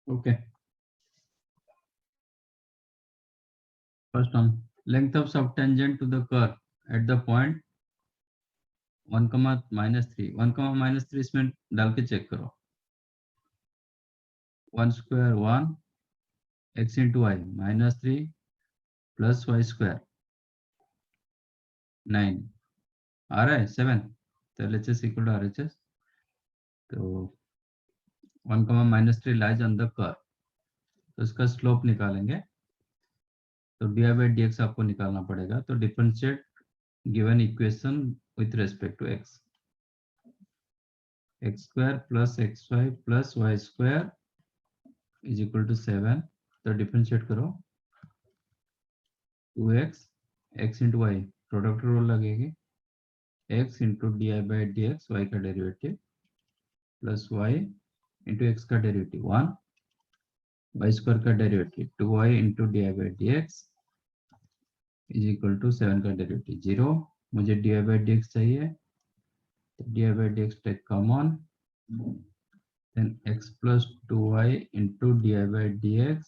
Okay. First one, length of subtangent to the curve at the point 1, -3. 1, -3 इसमें डाल के check करो. 1 square 1 x into y -3 plus y square 9 आ रहा है 7. तो LHS equal to RHS. तो 1, -3 lies on the curve. तो इसका स्लोप निकालेंगे. तो dy/dx आपको निकालना पड़ेगा. तो differentiate given equation with respect to x. x square plus xy plus y square is equal to 7. तो डिफरेंशिएट करो. 2x x into y product rule लगेगी. x into dy/dx y का derivative plus y into x का derivative 1 y square का derivative 2y into dy/dx is equal to 7 का derivative 0. मुझे dy/dx चाहिए. तो dy/dx take common. Then x plus 2y into dy/dx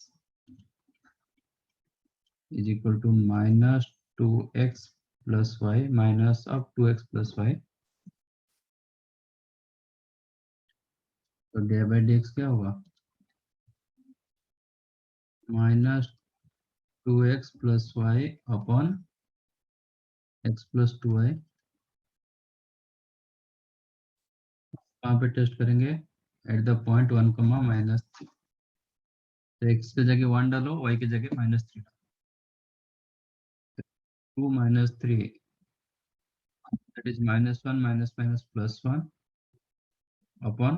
is equal to minus 2x plus y minus of 2x plus y. तो dy/dx क्या होगा? Minus 2x plus y upon x plus 2y. कहाँ पे test करेंगे? At the point 1, -3. तो x के जगह 1 डालो, y के जगह -3. 2 - 3 that is -1 - +1 upon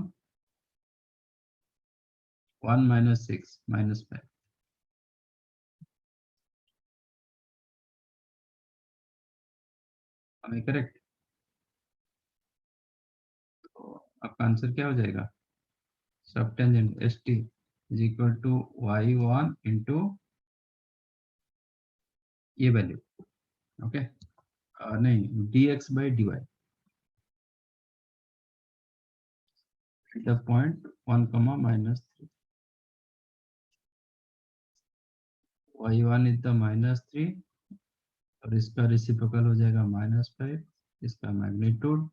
1 - 6 -5. हमें करेक्ट. तो आपका आंसर क्या हो जाएगा? सबटेंजेंट ST is equal to y1 into ये वैल्यू. ओके. नहीं, dx/dy the point 1, -3. y1 is the -3 और इसका रेसिप्रोकल हो जाएगा -5. इसका magnitude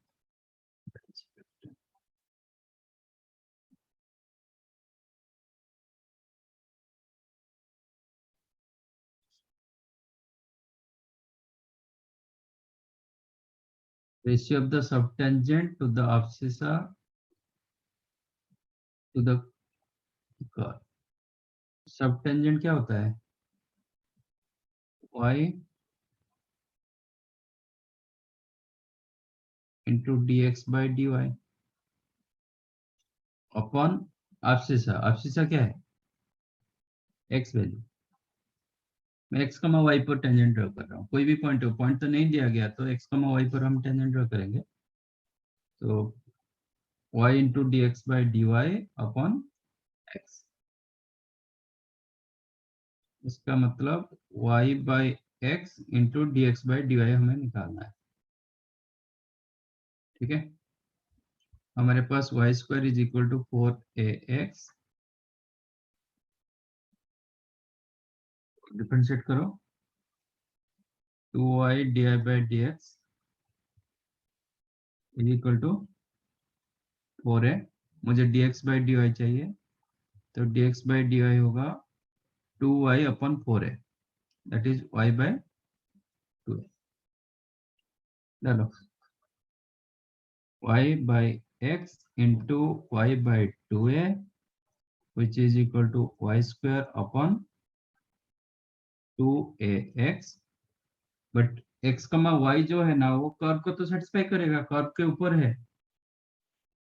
ratio of the subtangent to the abscissa to the curve. सबटेंजेंट क्या होता है? y into dx/dy upon abscissa. abscissa क्या है? x value. मैं x, y पर टेंजेंट ड्रॉ कर रहा हूँ. कोई भी पॉइंट हो, पॉइंट तो नहीं दिया गया, तो x, y पर हम टेंजेंट ड्रॉ करेंगे. तो y into dx/dy upon x. इसका मतलब y/x into dx/dy हमें निकालना है. ठीक है. हमारे पास y square is equal to 4ax. Differentiate करो. 2y dy/dx is equal to 4a. मुझे dx/dy चाहिए, तो dx/dy होगा 2y upon 4a, that is y/2a. चलो, y/x into y/2a which is equal to y square upon 2ax. But x, y जो है ना, वो कर्व को तो सेटिस्फाई करेगा, कर्व के ऊपर है.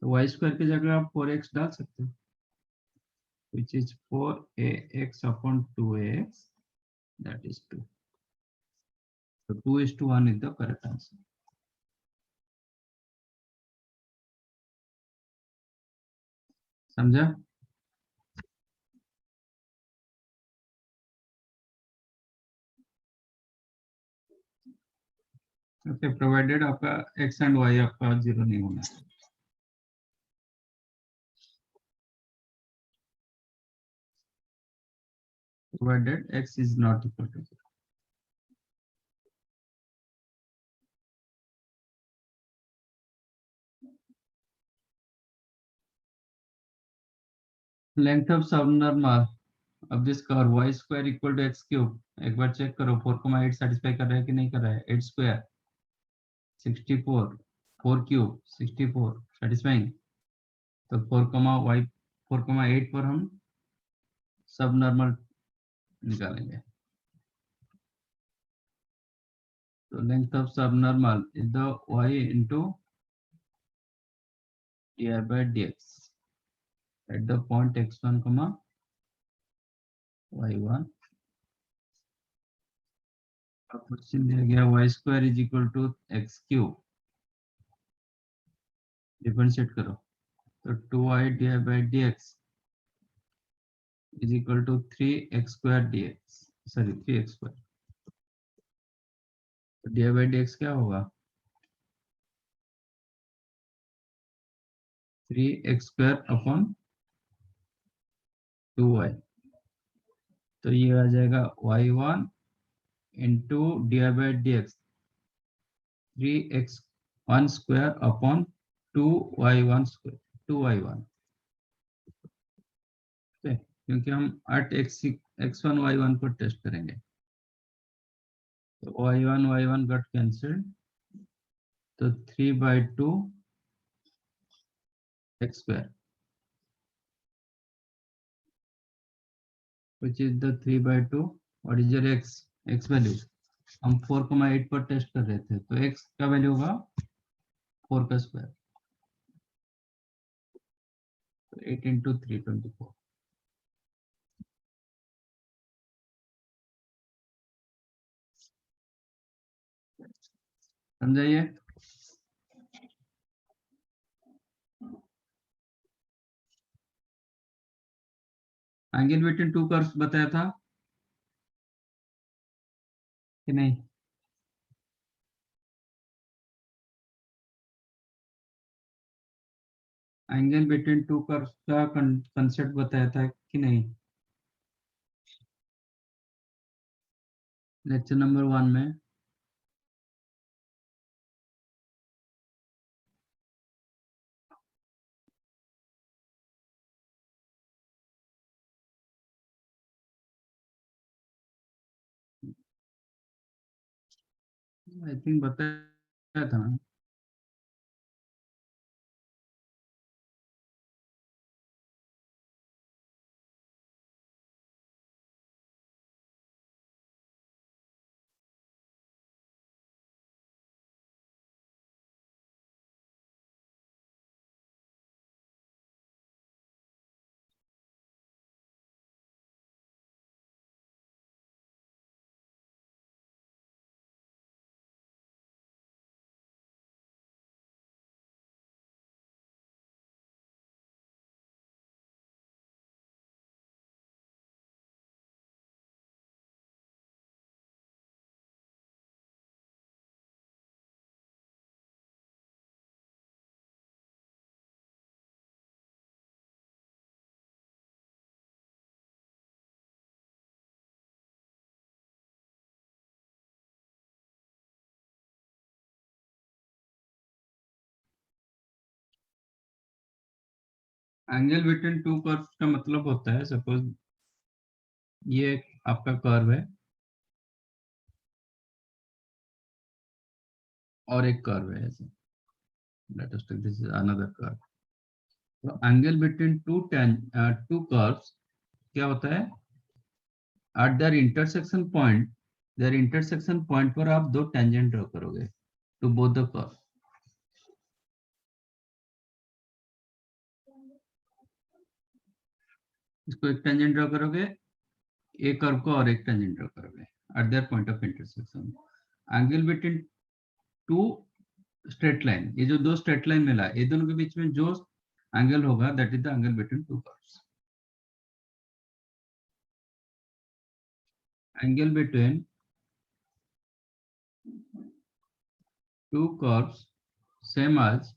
तो y स्क्वायर की जगह आप 4x डाल सकते हो, which is 4ax upon 2ax, that is 2. So 2:1 is the correct answer. समझा? ओके, प्रोवाइडेड आपका x एंड y आपका 0 नहीं होना है. provided x is not equal to 0. Length of subnormal of this curve y square equal to x cube. एक बार check करो 4,8 satisfy कर रहा है कि नहीं कर रहा है. 8 square 64, 4 cube 64 सेटिस्फाइंग. तो 4,8 पर हम सब नॉर्मल निकालेंगे. तो लेंथ ऑफ सब normal is the y into di by dx at the point x1 comma y1. Question दिया गया y square is equal to x cube. Differentiate करो तो 2y di by dx is equal to 3x square dx. Sorry 3x square. तो di by dx क्या होगा 3x square upon 2y. तो ये आ जाएगा y1 into di by dx 3x1 square upon 2y1 square 2y1. क्योंकि हम at x1 y1 पर test करेंगे. तो y1 y1 got cancelled. तो 3/2 x square, which is the 3/2. What is your x value? हम 4,8 पर टेस्ट कर रहे थे तो x का वैल्यू होगा 4 का स्क्वायर. तो 8 into 3 24. समझाइए. एंगल बिटवीन टू कर्व्स बताया था कि नहीं. एंगल बिटवीन टू कर्व्स का कंसेप्ट बताया था कि नहीं लेक्चर नंबर 1 में. आई थिंक बताया था. एंगल बिटवीन टू कर्व्स का मतलब होता है सपोज ये आपका कर्व है और एक कर्व है ऐसे. Let us take this is another curve. तो एंगल बिटवीन टू कर्व्स क्या होता है एट देयर इंटरसेक्शन पॉइंट पर आप दो टेंजेंट ड्रॉ करोगे टू बोथ द कर्व. इसको एक टेंजेंट ड्रॉ करोगे एक कर्व को और एक टेंजेंट ड्रॉ करोगे eight their point of intersection. Angle between to straight line, ये जो दो स्ट्रेट लाइन मिला है ये दोनों के बीच में जो एंगल होगा that is the angle between two curves. Angle between two curves same as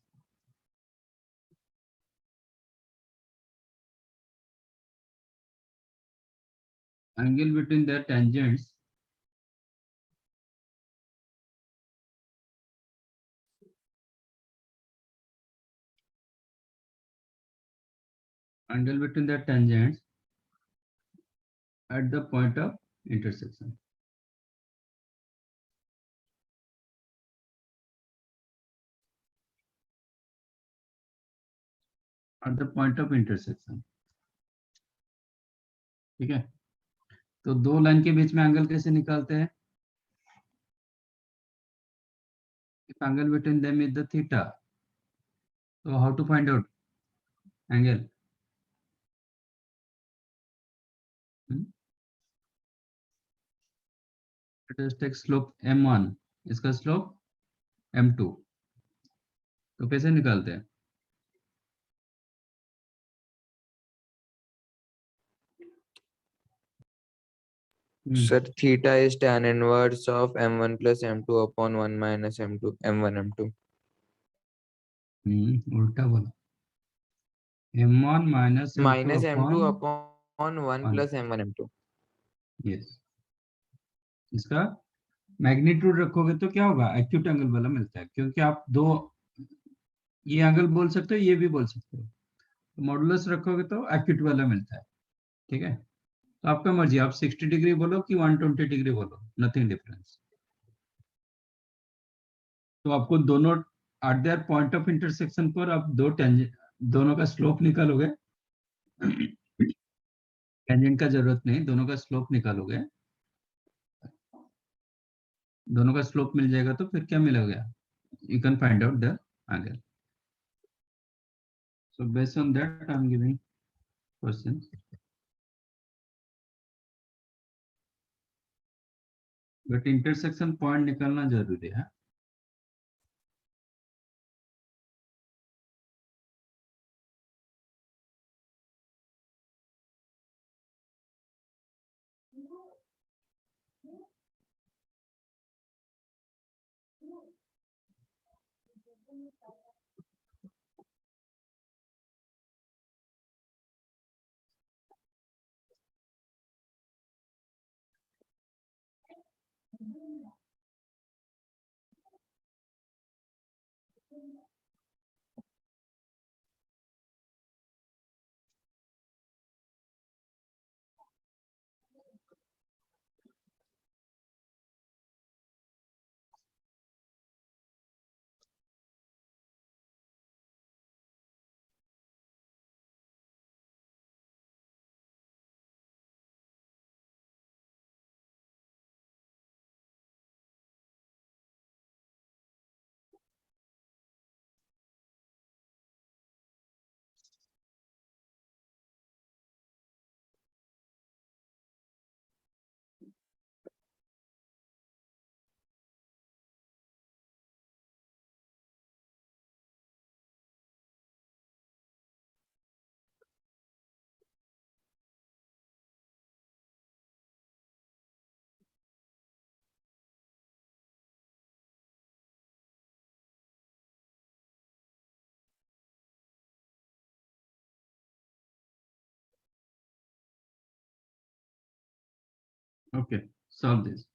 angle between their tangents at the point of intersection. At the point of intersection. ठीक है, तो दो लाइन के बीच में एंगल कैसे निकालते हैं? If angle between them is the theta, so how to find out angle? Let us take slope m1, इसका slope m2, तो कैसे निकालते हैं? Sir, theta is tan inverse of m1 plus m2 upon 1 minus m2, m1, m2. उल्टा बोला, m1 minus Minus m2 m2 upon upon 1 plus m1, m2. yes. इसका magnitude रखोगे तो क्या होगा? एक्यूट एंगल वाला मिलता है, क्योंकि आप दो ये एंगल बोल सकते हो, ये भी बोल सकते हो, तो मॉडुलस रखोगे तो एक्यूट वाला मिलता है। ठीक है, तो आपका मर्जी, आप 60 डिग्री बोलो कि 120 डिग्री बोलो, नथिंग डिफरेंस। तो आपको दोनों eight their point of intersection पर आप दोनों का स्लोप निकालोगे। टेंजेंट का जरूरत नहीं, दोनों का स्लोप निकालोगे, दोनों का स्लोप मिल जाएगा तो फिर क्या मिलेगा? You can find out the angle. So based on that I am giving question, but intersection point निकालना जरूरी है। Okay, solve this.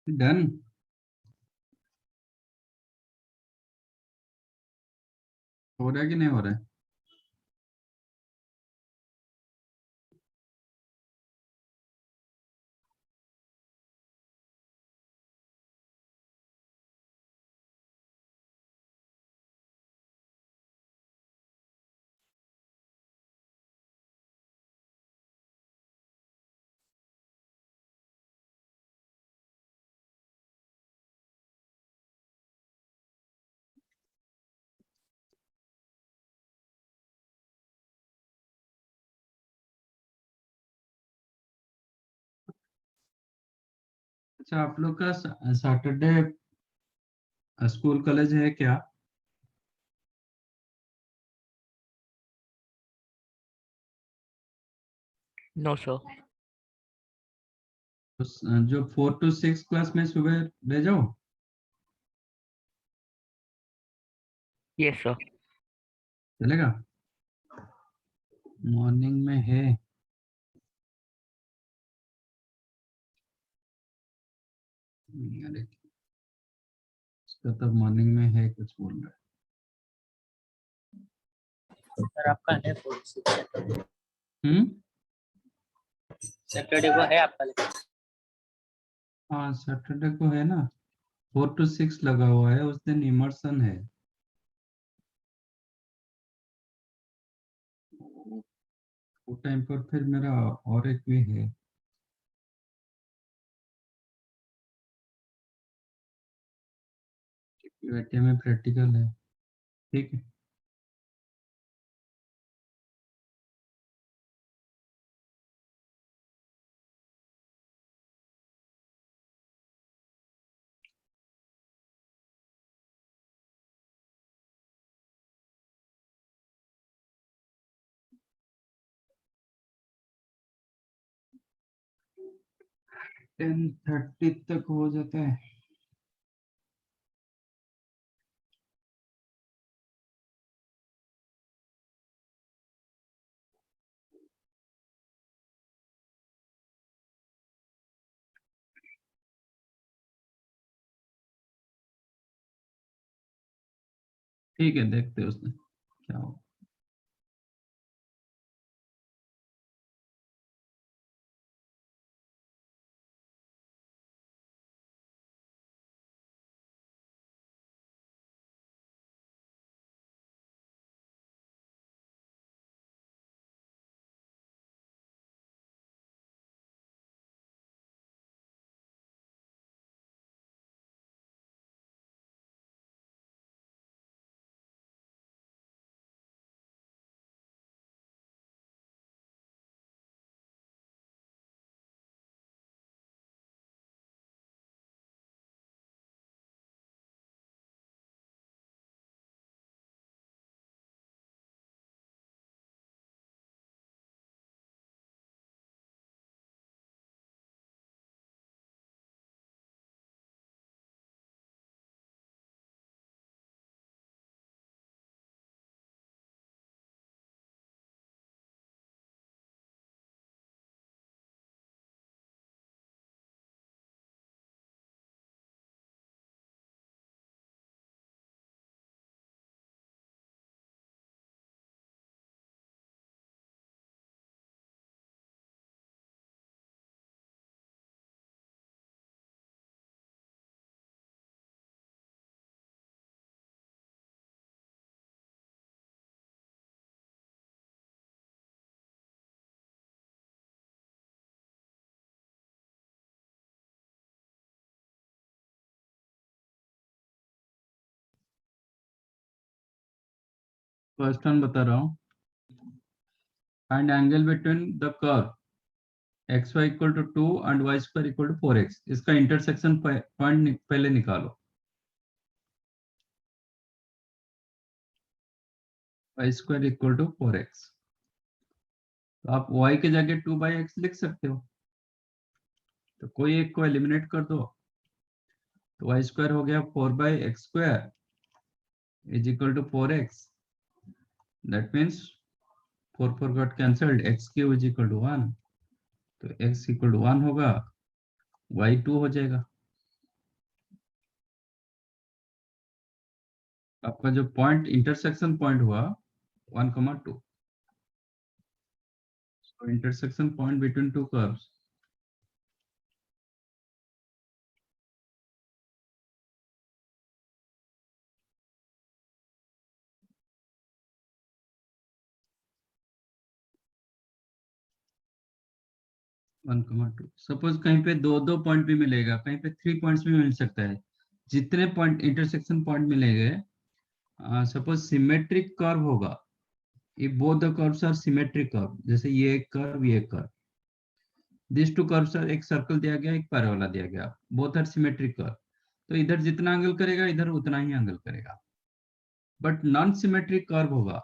डन। हो रहा है कि नहीं हो रहा है? अच्छा, आप लोग का सैटरडे स्कूल कॉलेज है क्या? No, sir. जो 4 to 6 क्लास में सुबह ले जाओ। Yes, sir. चलेगा? मॉर्निंग में है। अरे इसका तो मॉर्निंग में है, कुछ बोल रहा सर आपका है है। सैटरडे को है आपका लेक्चर? हाँ सैटरडे को है ना, 4 to 6 लगा हुआ है, उस दिन इमर्सन है। वो टाइम पर फिर मेरा और एक भी है। बैठे में प्रैक्टिकल है, ठीक है। टेन 30 तक हो जाता है। ठीक है, देखते हैं उसमें क्या हो। फर्स्ट वन बता रहा हूँ। Find angle between the curve x y equal to 2 and y square equal to 4x। इसका इंटरसेक्शन पॉइंट पहले निकालो। Y square equal to 4x, तो आप y के जगह 2/x लिख सकते हो, तो कोई एक को एलिमिनेट कर दो, तो वाई स्क्वायर हो गया 4/x² is equal to 4x। That means 4 got cancelled, x³ is equal to 1, तो x इक्वल टू 1 होगा, y 2 हो जाएगा। आपका जो पॉइंट इंटरसेक्शन पॉइंट हुआ 1,2, so intersection point between two curves one comma to. Suppose कहीं पे दो दो पॉइंट भी मिलेगा, कहीं पे 3 पॉइंट्स भी मिल सकता है। जितने पॉइंट इंटरसेक्शन पॉइंट मिलेंगे, सपोज सिमेट्रिक कर्व होगा, ये both the curves are symmetric curve, जैसे ये एक कर्व, ये एक curve, this two curves are, एक सर्कल दिया गया, एक पैराबोला दिया गया, बोथ आर सिमेट्रिक कर्व, तो इधर जितना एंगल करेगा इधर उतना ही एंगल करेगा। बट नॉन सिमेट्रिक कर्व होगा,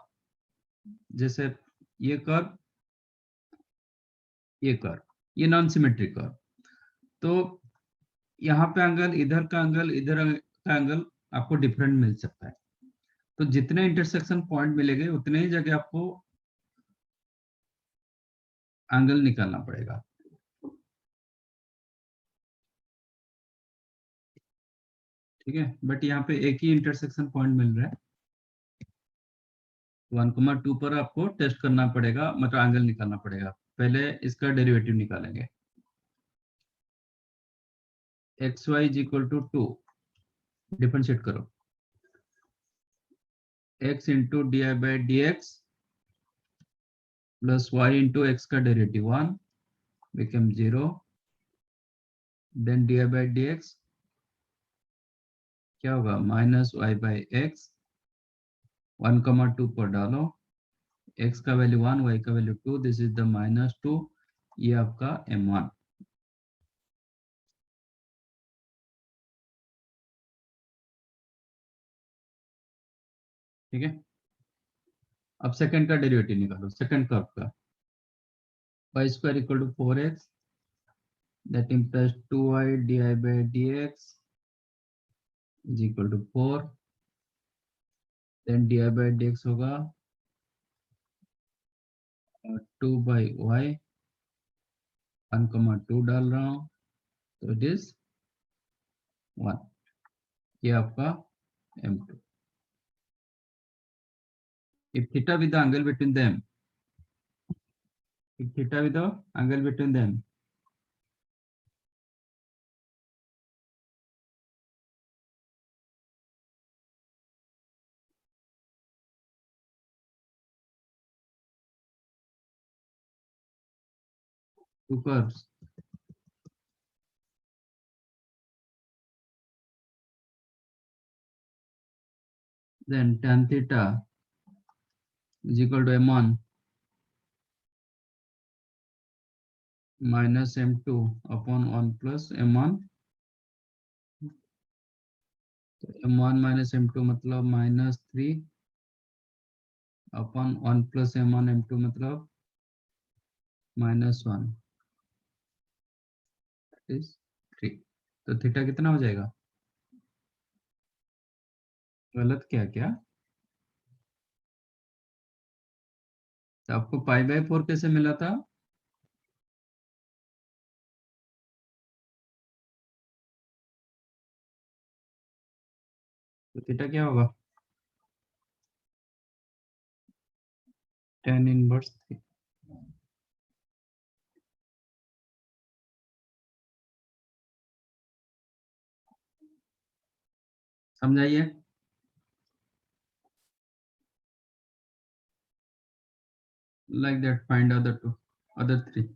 जैसे ये कर्व, ये कर्व, ये नॉन सिमेट्रिक कर्व, तो यहाँ पे एंगल, इधर का एंगल, इधर का एंगल आपको डिफरेंट मिल सकता है। तो जितने इंटरसेक्शन पॉइंट मिलेंगे उतने ही जगह आपको एंगल निकालना पड़ेगा। ठीक है, बट यहाँ पे एक ही इंटरसेक्शन पॉइंट मिल रहा है। 1,2 पर आपको टेस्ट करना पड़ेगा, मतलब एंगल निकालना पड़ेगा। पहले इसका डेरिवेटिव निकालेंगे। xy is equal to 2, differentiate करो, x into d y by d x plus y into x का derivative 1 become 0, then d y by d x क्या होगा, माइनस वाई बाई एक्स, 1,2 पर डालो, x का वैल्यू 1, y का value 2, this is the -2, ये आपका m1। ठीक है, अब सेकंड का डेरिवेटिव निकालो, सेकंड कर्व का, y square equal to 4x, that implies 2y d y by d x is equal to 4, then d y by d x होगा 2 by Y, 1,2 डाल रहा हूँ, तो इट इज 1, ये आपका m2। If theta with the angle between them, if theta with the angle between them, two curves, then tan theta is equal to m1 minus m2 upon 1 plus m1, तो m1 minus m2 मतलब -3 upon 1 plus m1 m2 मतलब -1 is 3। तो theta कितना हो जाएगा, गलत क्या क्या, तो आपको पाई बाई 4 कैसे मिला था, तो थीटा क्या होगा, tan इनवर्स 3। समझाइए, like that find other 3।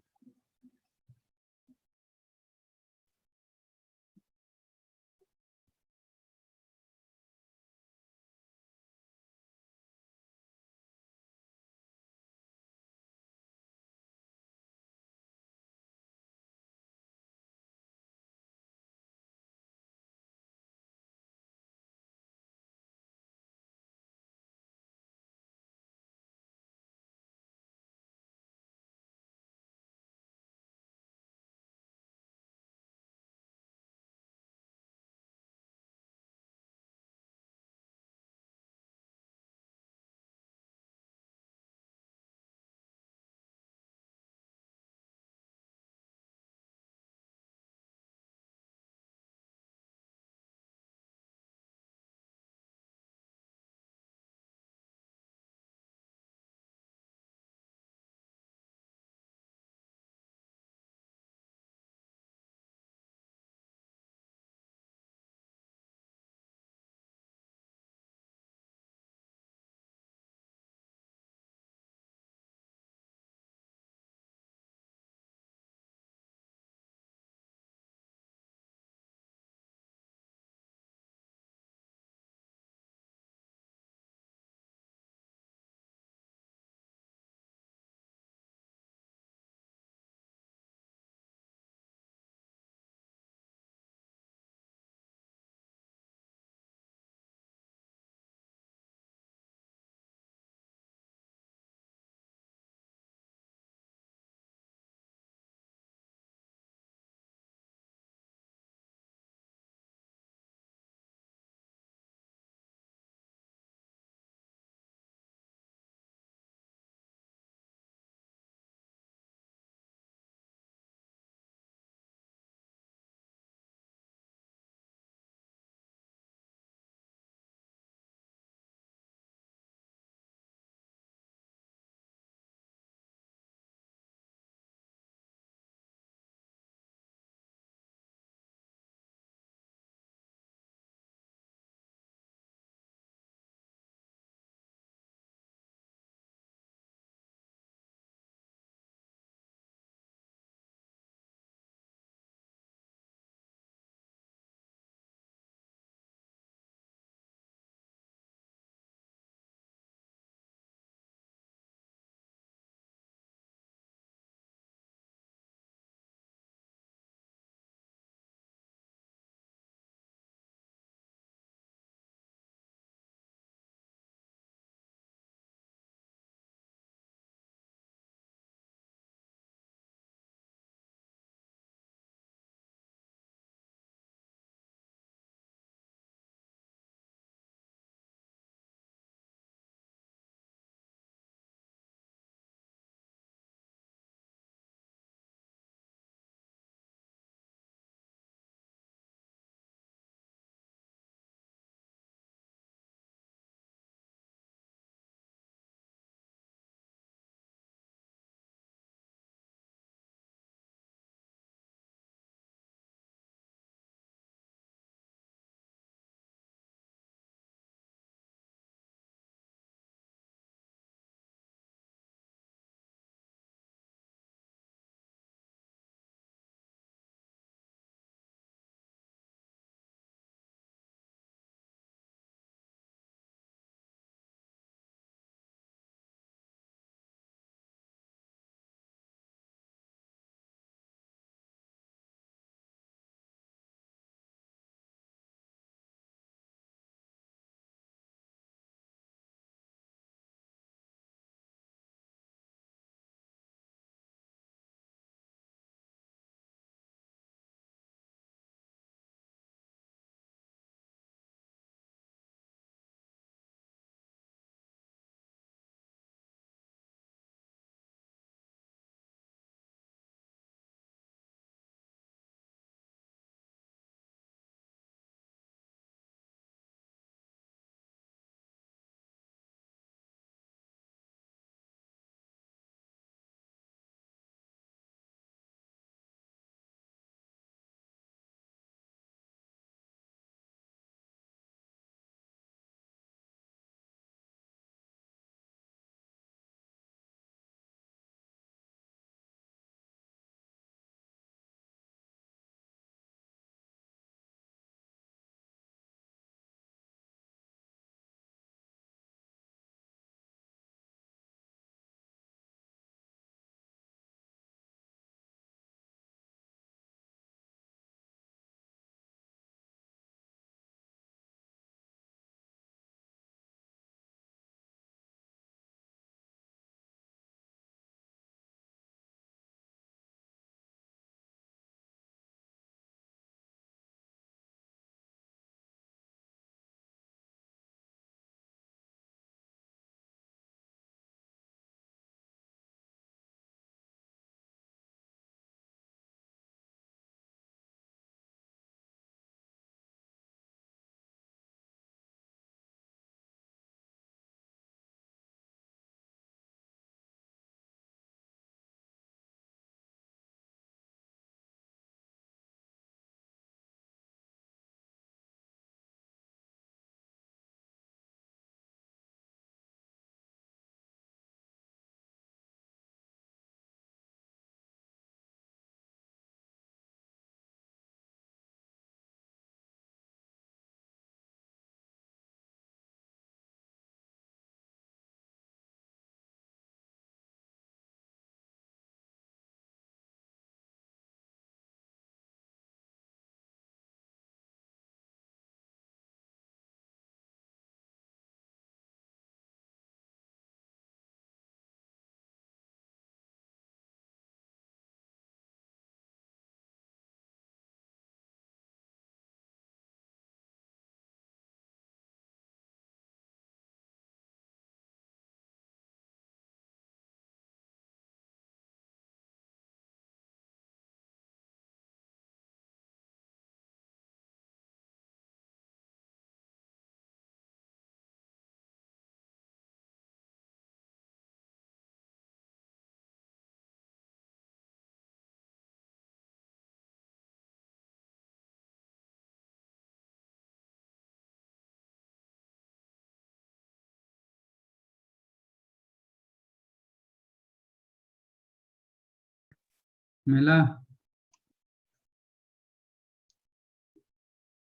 मिला?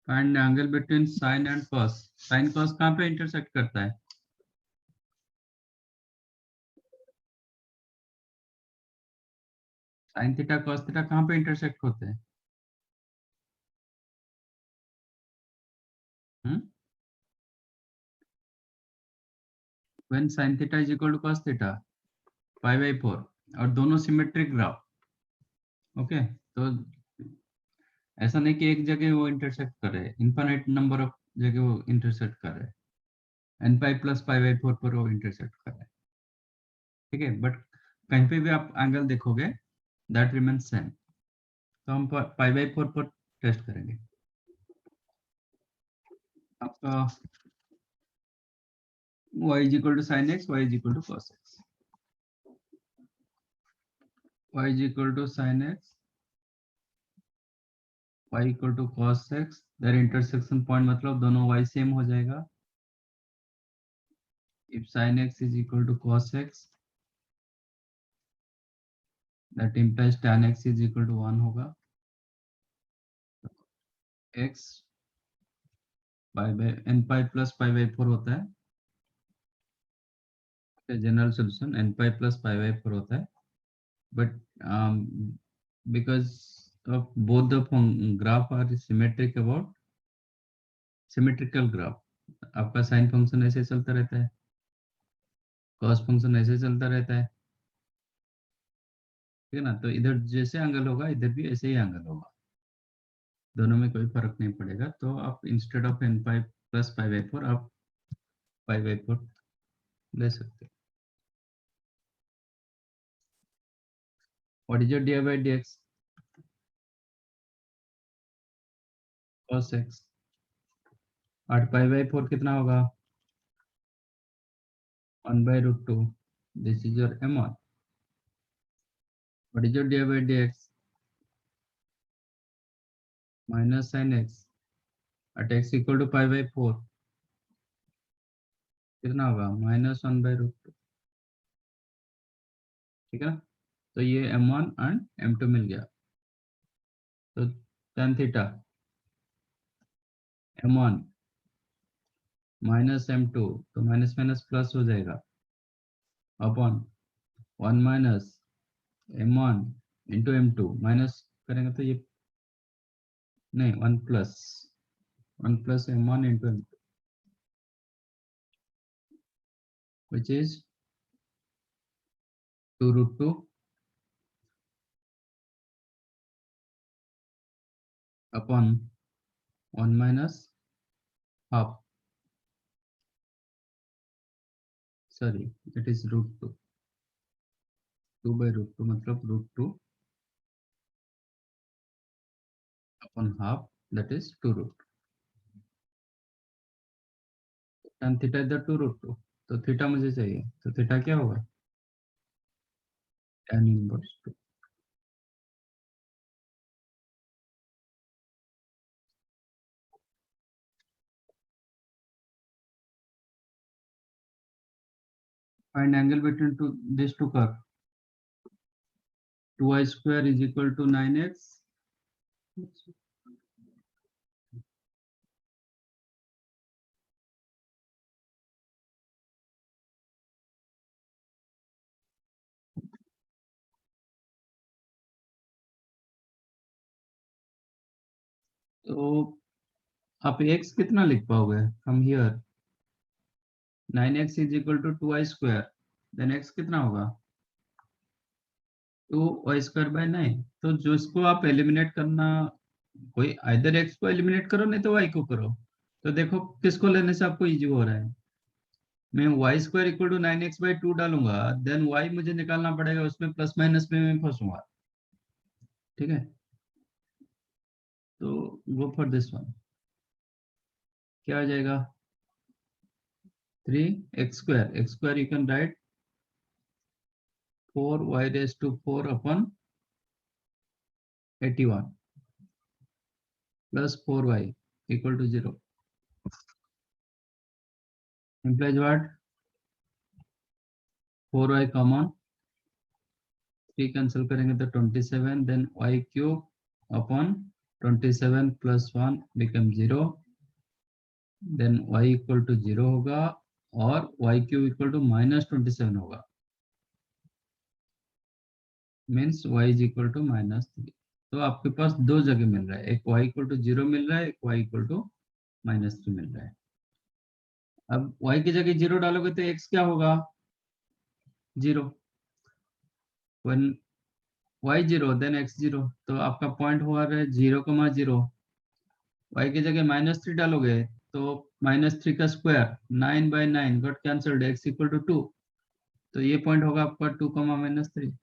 Find angle between sine and cos. Sine cos कहाँ पे इंटरसेक्ट करता है? साइन थीटा कॉस थीटा कहाँ पे इंटरसेक्ट होते हैं? When sine theta is equal to cos theta pi by 4 और दोनों सिमेट्रिक ग्राफ। ओके, तो ऐसा नहीं कि एक जगह वो इंटरसेक्ट कर रहे हैं, इनफाइनाइट नंबर ऑफ जगह वो इंटरसेक्ट कर रहे हैं, n pi plus pi by 4 पर वो इंटरसेक्ट कर रहे हैं। ठीक है, बट कहीं पे भी आप एंगल देखोगे दैट रिमेन सेम। तो हम पाई बाई 4 पर टेस्ट करेंगे। आपका y is equal to sin x, y is equal to cos x, y is equal to sin x, y equal to cos x, their intersection point मतलब दोनों y same हो जाएगा। if sin x is equal to cos x, that implies tan x is equal to 1 होगा। x pi by n pi plus pi by 4 होता है, general solution n pi plus pi by 4 होता है, but because of both the graph are symmetric about symmetrical graph, आपका sine function ऐसे चलता रहता है, कॉस फंक्शन ऐसे चलता रहता है, ठीक है ना? तो इधर जैसे एंगल होगा इधर भी ऐसे ही एंगल होगा, दोनों में कोई फर्क नहीं पड़ेगा। तो आप instead of n pi plus pi by 4 आप पाई बाई 4 ले सकते हैं। What is your D by d x? cos x 8 pi by 4 कितना होगा? 1 by root 2. This is your m1. What is your dy by dx? Minus sin x at x equal to pi by 4 कितना होगा? Minus 1 by root 2। ठीक है ना? तो ये m1 and m2 मिल गया। तो tan theta m1 minus m2, तो माइनस माइनस प्लस हो जाएगा upon 1 minus m1 into m2, minus करेंगे तो ये नहीं 1 plus m1 into m2 which is 2 root 2 upon 1 minus half, sorry it is root 2, 2 by root 2 मतलब root 2 upon half, that is 2 root। tan theta इधर 2 root 2, तो theta मुझे चाहिए, तो थीटा क्या होगा? tan inverse 2। find angle between these two curve। 2y square is equal to 9x तो आप x कितना लिख पाओगे? From here 9x is equal to 2y square, then x कितना होगा? 2y square by 9। तो जो इसको आप एलिमिनेट करना, कोई आइदर x को एलिमिनेट करो नहीं तो y को करो। तो देखो किसको लेने से आपको इजी हो रहा है। मैं y square equal to 9x by 2 डालूंगा, देन y मुझे निकालना पड़ेगा, उसमें प्लस माइनस में मैं फंसूंगा। ठीक है, तो गो फॉर दिस वन। क्या आ जाएगा? 3x square you can write 4y raised to 4 upon 81 plus 4y equal to 0 implies what? 4y common, 3 cancel करेंगे तो 27, then y cube upon 27 plus 1 become 0, then y equal to 0 होगा और y cube equal to -27 होगा, means y is equal to -3। तो आपके पास दो जगह मिल रहा है, एक y इक्वल टू 0 मिल रहा है, एक y इक्वल टू -3 मिल रहा है। अब y की जगह 0 डालोगे तो x क्या होगा? 0। when y 0 देन x 0, तो आपका पॉइंट हुआ है 0,0। y की जगह -3 डालोगे तो -3 का square 9/9 got cancelled, x equal to 2, तो ये पॉइंट होगा आपका 2, -3।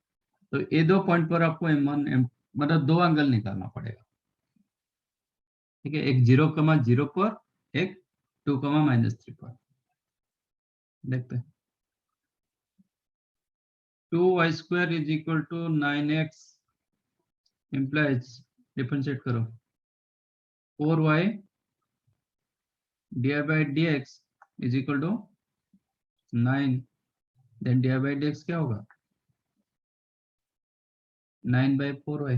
तो ये दो पॉइंट पर आपको m1 मतलब दो एंगल निकालना पड़ेगा, ठीक है, एक 0,0 पर, एक 2, -3 पर। देखते हैं 2y² is equal to 9x implies, differentiate करो, 4y dy by dx is equal to 9, then dy by dx क्या होगा? 9/4y।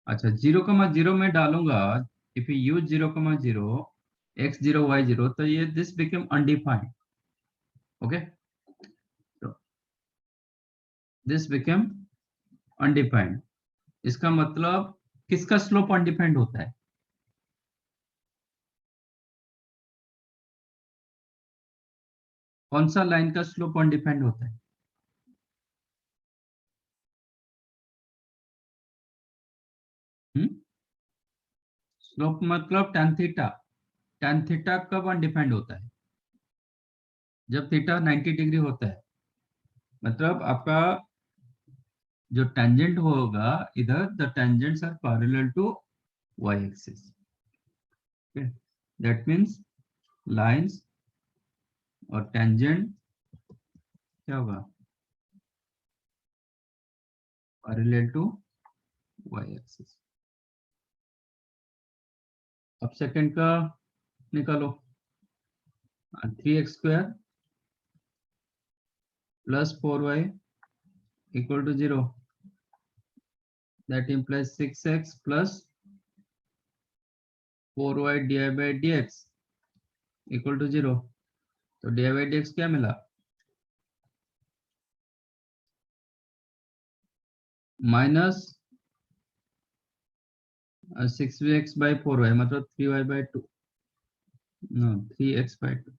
अच्छा 0,0 में डालूंगा, if you use 0,0 x0 y0, तो ये दिस बिकम अनडिफाइंड, ओके, तो दिस बिकम अनडिफाइंड। इसका मतलब किसका स्लोप अनडिफाइंड होता है? कौन सा लाइन का स्लोप अनडिफाइंड होता है? स्लोप मतलब tan थीटा। tan थीटा कब अनडिफाइंड होता है? जब थीटा 90 डिग्री होता है, मतलब आपका जो टेंजेंट होगा इधर, the tangents are parallel to y axis, that means lines और टेंजेंट क्या होगा? Parallel to y axis. अब सेकंड का निकालो, 3x² plus 4y equal to 0, that implies 6x plus 4y dy by dx equal to 0, तो dy by dx क्या मिला? Minus 6x by 4y, मतलब 3y by 2, no 3x by 2।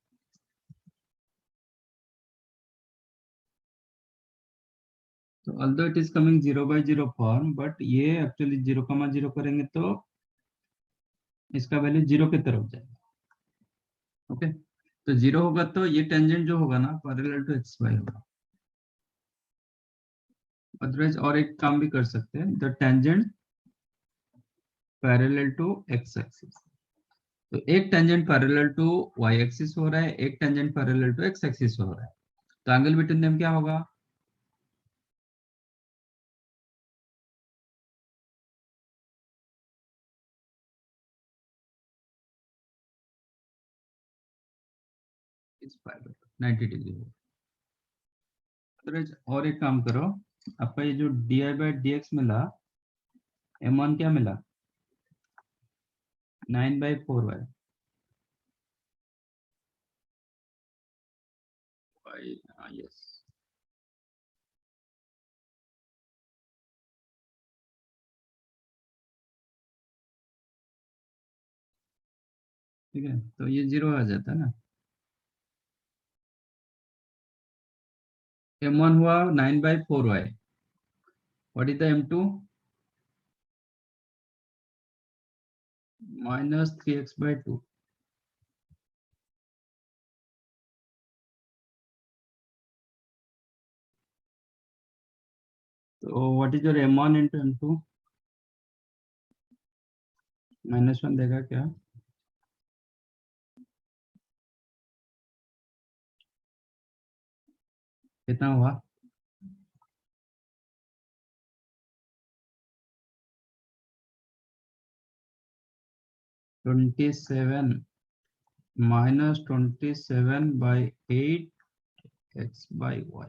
So although it is coming 0/0 form, but ये actually 0,0 करेंगे तो इसका value 0 की तरफ जाएगा, ओके, तो 0 होगा तो ये टेंजेंट जो होगा ना पैरेलल टू xy होगा। अदरवाइज और एक काम भी कर सकते हैं, the tangent parallel to x axis. तो एक tangent parallel to y axis हो रहा है, एक tangent parallel to x axis हो रहा है, तो एंगल बिटवीन देम क्या होगा? इस 90 डिग्री होगा। अदरवाइज और एक काम करो, आपका ये जो dy by dx मिला, m1 क्या मिला? 9/4y, yes, ठीक है, तो ये 0 आ जाता है ना। m1 हुआ 9/4y, what is the m2? -3x/2। तो what is your m1 into m2? -1 देगा क्या? कितना हुआ? 27 -27/8 x/y,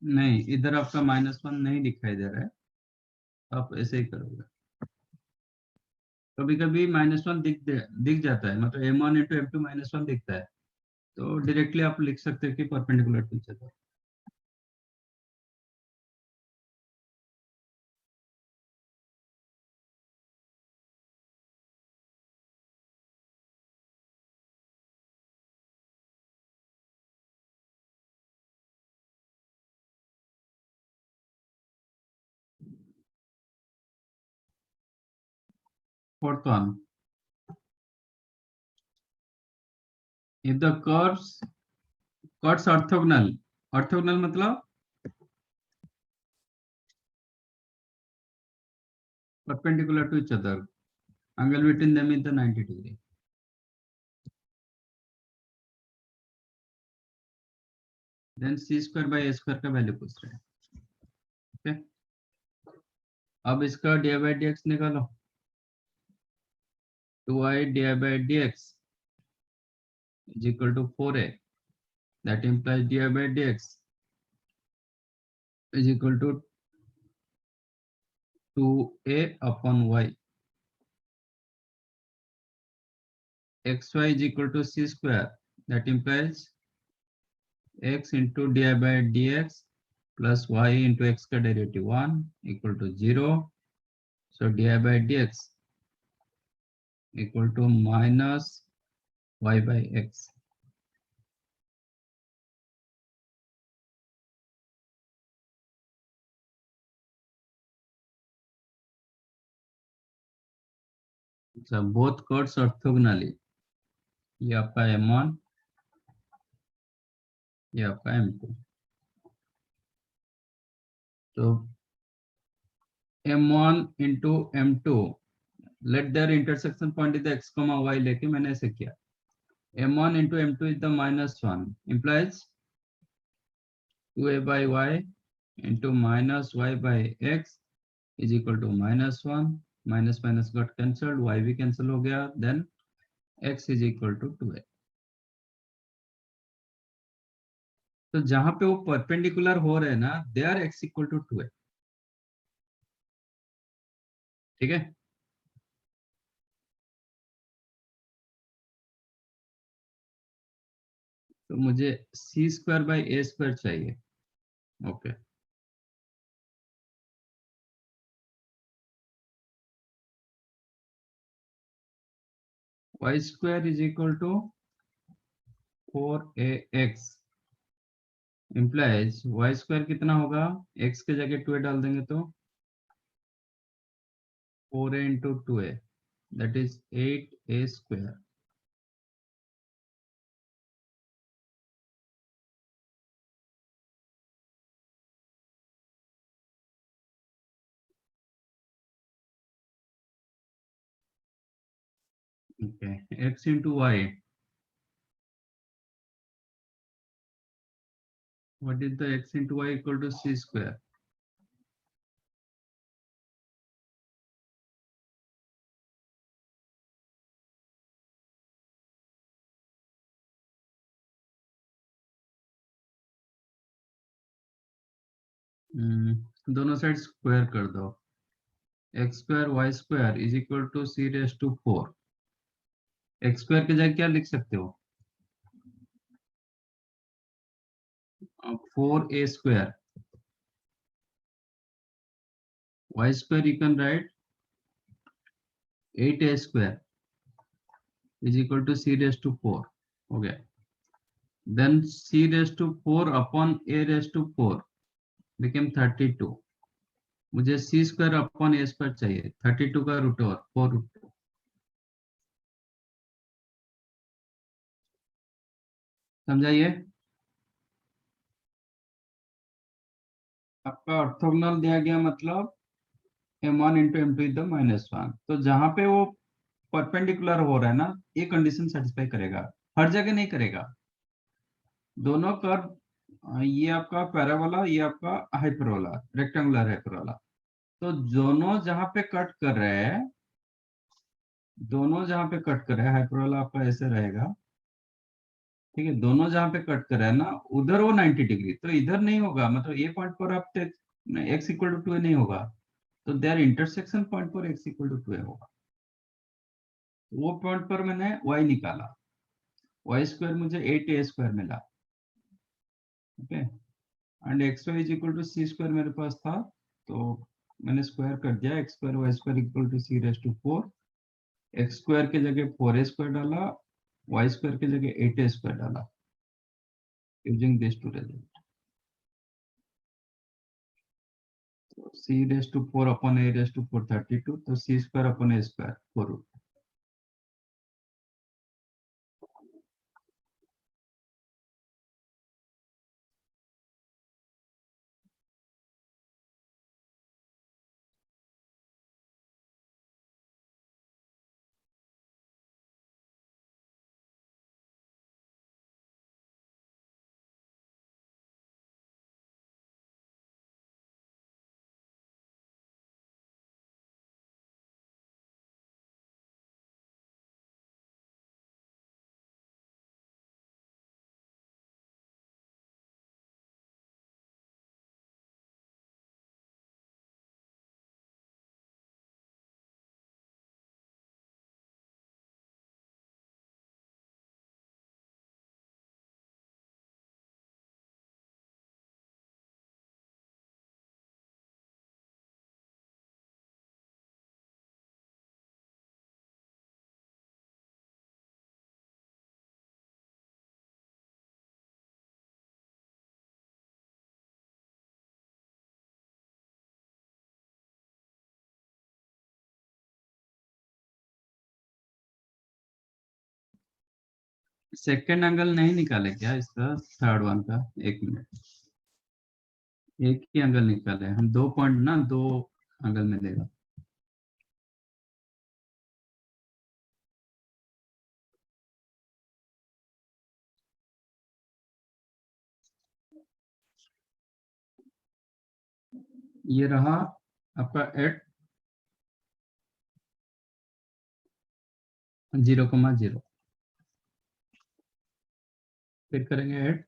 नहीं, इधर आपका -1 नहीं दिखाई दे रहा है, आप ऐसे ही करोगे। कभी कभी -1 दिख जाता है, मतलब m1 इंटू m2 -1 दिखता है, तो डायरेक्टली आप लिख सकते हो कि perpendicular to each other. Fourth one, if the curves orthogonal, orthogonal मतलब perpendicular to each other, angle between them is the 90 degree. Then c square by a square का वैल्यू पूछ रहे हैं। ओके, अब इसका डी बाई डी एक्स निकालो। 2i D by d x is equal to 4a. That implies dy by dx is equal to 2a upon y. xy is equal to c square. That implies x into dy by dx plus y into x का derivative 1 equal to 0. So dy by dx equal to minus y by x. So both curves orthogonally. ये आपका m1, ये आपका m2. तो m1 into m2, let their intersection point is the x comma y लेके मैंने ऐसे किया। m1 into m2 is the -1, implies 2a by y into minus y by x is equal to -1, minus minus got cancelled, y भी cancel हो गया, then x is equal to 2a. तो जहां पे वो परपेंडिकुलर हो रहे हैं ना, they are x equal to 2a. ठीक है, तो मुझे c square by a square चाहिए। Okay, y square is equal to 4ax implies y square कितना होगा, x के जगह 2a डाल देंगे तो 4a into 2a, that is 8a square. Okay, x into y. What is the x into y equal to c square? दोनों side square कर दो। x square y square is equal to c raise to 4। x square की जगह क्या लिख सकते हो, 4a square. y square you can write 8a square is equal to c raised to 4. Okay, then c raised to 4 upon a raised to 4 became 32. मुझे c square upon a square चाहिए, 32 का root over 4 root 2। समझाइए, आपका orthogonal दिया गया मतलब m1 into m2 is the -1। तो जहां पे वो परपेंडिकुलर हो रहा है ना, ये कंडीशन सेटिस्फाई करेगा, हर जगह नहीं करेगा। दोनों कर्व, ये आपका पैराबोला, ये आपका हाइपरबोला, रेक्टेंगुलर हाइपरबोला, तो दोनों जहां पे कट कर रहे हैं, दोनों जहां पे कट कर रहे हैं, हाइपरबोला आपका ऐसे रहेगा, ठीक है, दोनों जहां पे कट कर रहा है ना उधर वो 90 डिग्री, तो इधर नहीं होगा, मतलब ये पॉइंट पर आप x इक्वल टू 2 नहीं होगा, तो देयर इंटरसेक्शन पॉइंट पर x इक्वल टू 2 होगा। वो पॉइंट पर मैंने y निकाला, y स्क्वायर मुझे 8a स्क्वायर मिला। Okay, and x y is equal to c square मेरे पास था, तो मैंने स्क्वायर कर दिया, x square y square equal to c raise to 4, x square के जगह 4a स्क्वायर डाला, वाई स्क्वायर के जगह 8a स्क्वायर डाला, using this two result. c raise to 4 upon a raise to 4 32, तो c square upon a square 4 root. Second angle नहीं निकाले क्या इसका, थर्ड वन का? एक मिनट, एक ही एंगल निकाले हम, 2 पॉइंट ना, 2 एंगल मिलेगा। ये रहा आपका 8 0,0, फिर करेंगे 8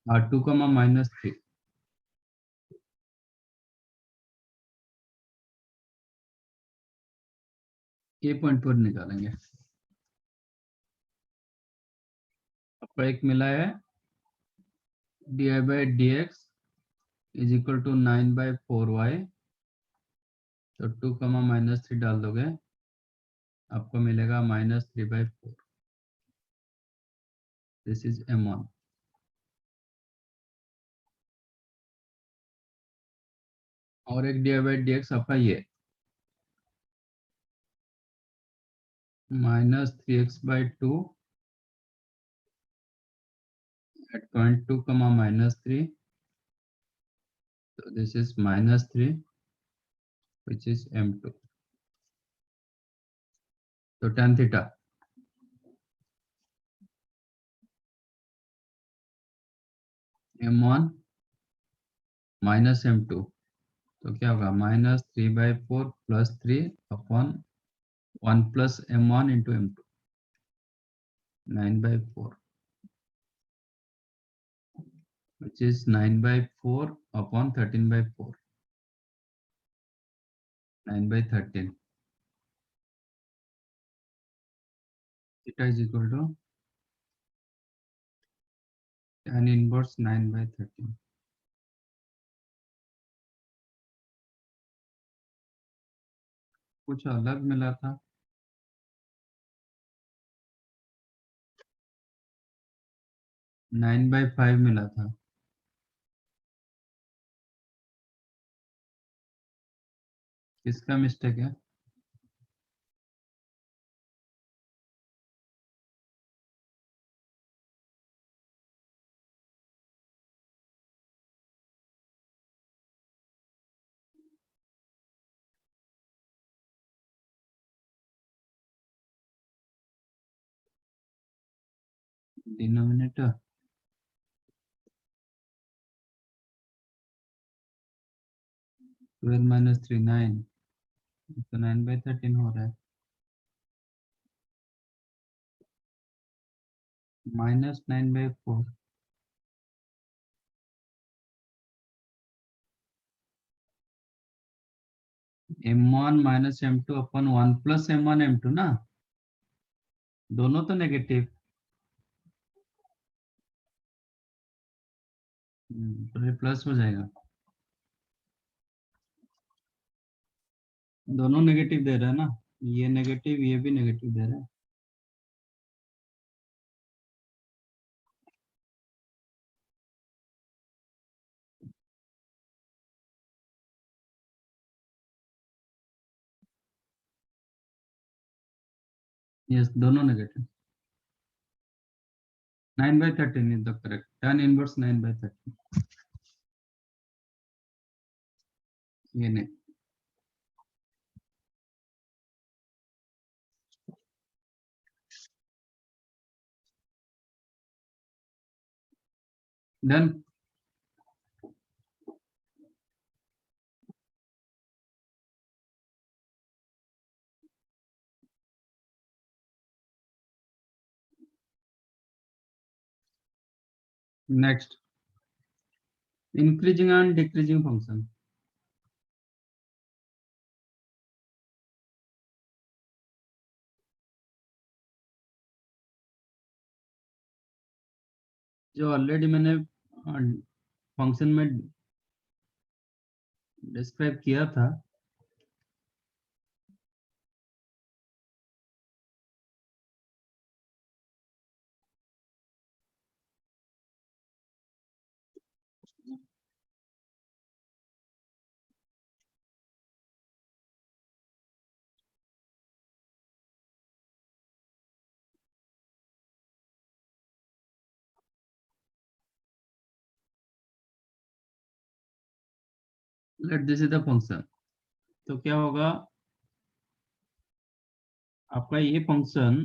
और 2, -3, ये पॉइंट पर निकालेंगे। आपको एक मिला है di/dx is equal to 9/4y, तो 2, -3 डाल दोगे, आपको मिलेगा -3/4। This is m1। और एक di/dx आपका ये -3x/2 at point 2, -3, so this is -3, which is m2। तो tan थीटा m1 -m2, तो क्या होगा -3/4 + 3 upon 1 + m1 into m2, 9/4, which is 9/4 upon 13/4, 9/13। Theta is equal to tan inverse 9/13। कुछ अलग मिला था, 9/5 मिला था। किसका मिस्टेक है? डिनोमिनेटर 12 - 3 9, तो 9/13 हो रहा है। -9/4 m1 - m2 अपन 1 + m1 m2 ना, दोनों तो नेगेटिव, तो ये प्लस हो जाएगा, दोनों नेगेटिव दे रहा है ना, ये नेगेटिव ये भी नेगेटिव दे रहा है। यस, दोनों negative. 9/13 is the correct. Tan inverse 9/13. ये नहीं, done. Next, increasing and decreasing function. जो ऑलरेडी मैंने फंक्शन में डिस्क्राइब किया था, let this is the function. तो क्या होगा, आपका ये फंक्शन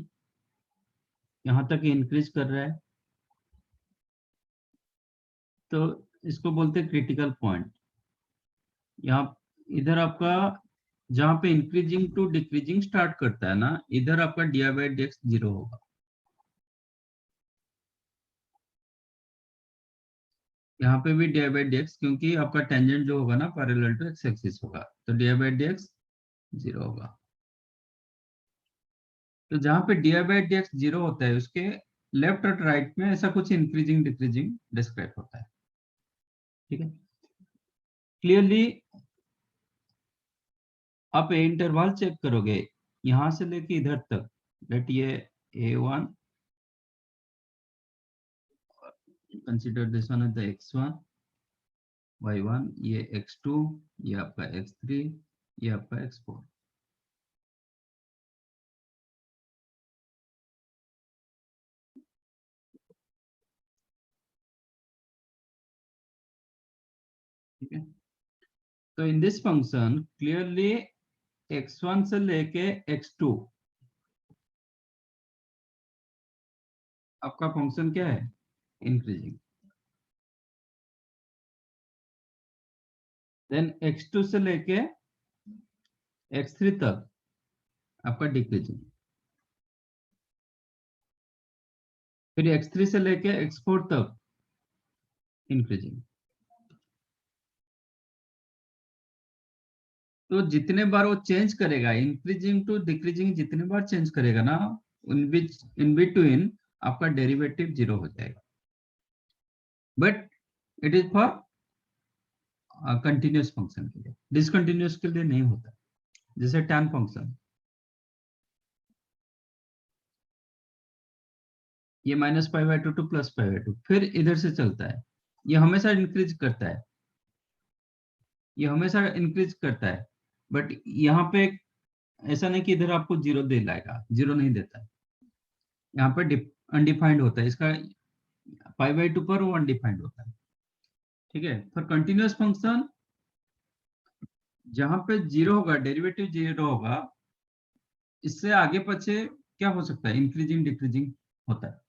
यहाँ तक इंक्रीज कर रहा है, तो इसको बोलते हैं क्रिटिकल पॉइंट। यहाँ इधर आपका जहाँ पे इंक्रीजिंग टू डिक्रीजिंग स्टार्ट करता है ना, इधर आपका dy/dx 0 होगा। यहाँ पे भी dy/dx, क्योंकि आपका टेंजेंट जो होगा ना पैरेलल टू एक्स एक्सिस होगा, तो dy/dx 0 होगा। तो जहाँ पे dy/dx 0 होता है, उसके लेफ्ट और राइट में ऐसा कुछ इंक्रीजिंग डिक्रीजिंग डिस्क्राइब होता है। ठीक है, क्लियरली आप इंटरवल चेक करोगे यहां से लेके इधर तक, लेट ये a1, consider this one as the x1, y1, ये x2, ये आपका x3, ये आपका x4। ठीक है, तो in this function clearly x1 से लेके x2 आपका फंक्शन क्या है, इंक्रीजिंग। देन x2 से लेके x3 तक आपका डिक्रीजिंग, फिर x3 से लेके x4 तक इंक्रीजिंग। तो जितने बार वो चेंज करेगा, इंक्रीजिंग टू डिक्रीजिंग जितने बार चेंज करेगा ना, इन बिटवीन आपका डेरिवेटिव 0 हो जाएगा। But it is for continuous function के लिए, डिसकंटिन्यूअस के लिए नहीं होता। जैसे tan फंक्शन, ये -π/2 टू +π/2, फिर इधर से चलता है, ये हमेशा इंक्रीज करता है, ये हमेशा इंक्रीज करता है। बट यहाँ पे ऐसा नहीं कि इधर आपको 0 दे लाएगा, 0 नहीं देता है, यहाँ पे अनडिफाइंड होता है, इसका π/2 पर वो अनडिफाइंड होता है। ठीक है, फॉर कंटिन्यूअस फंक्शन जहां पे 0 होगा, डेरिवेटिव 0 होगा, इससे आगे पीछे क्या हो सकता है, इंक्रीजिंग डिक्रीजिंग होता है।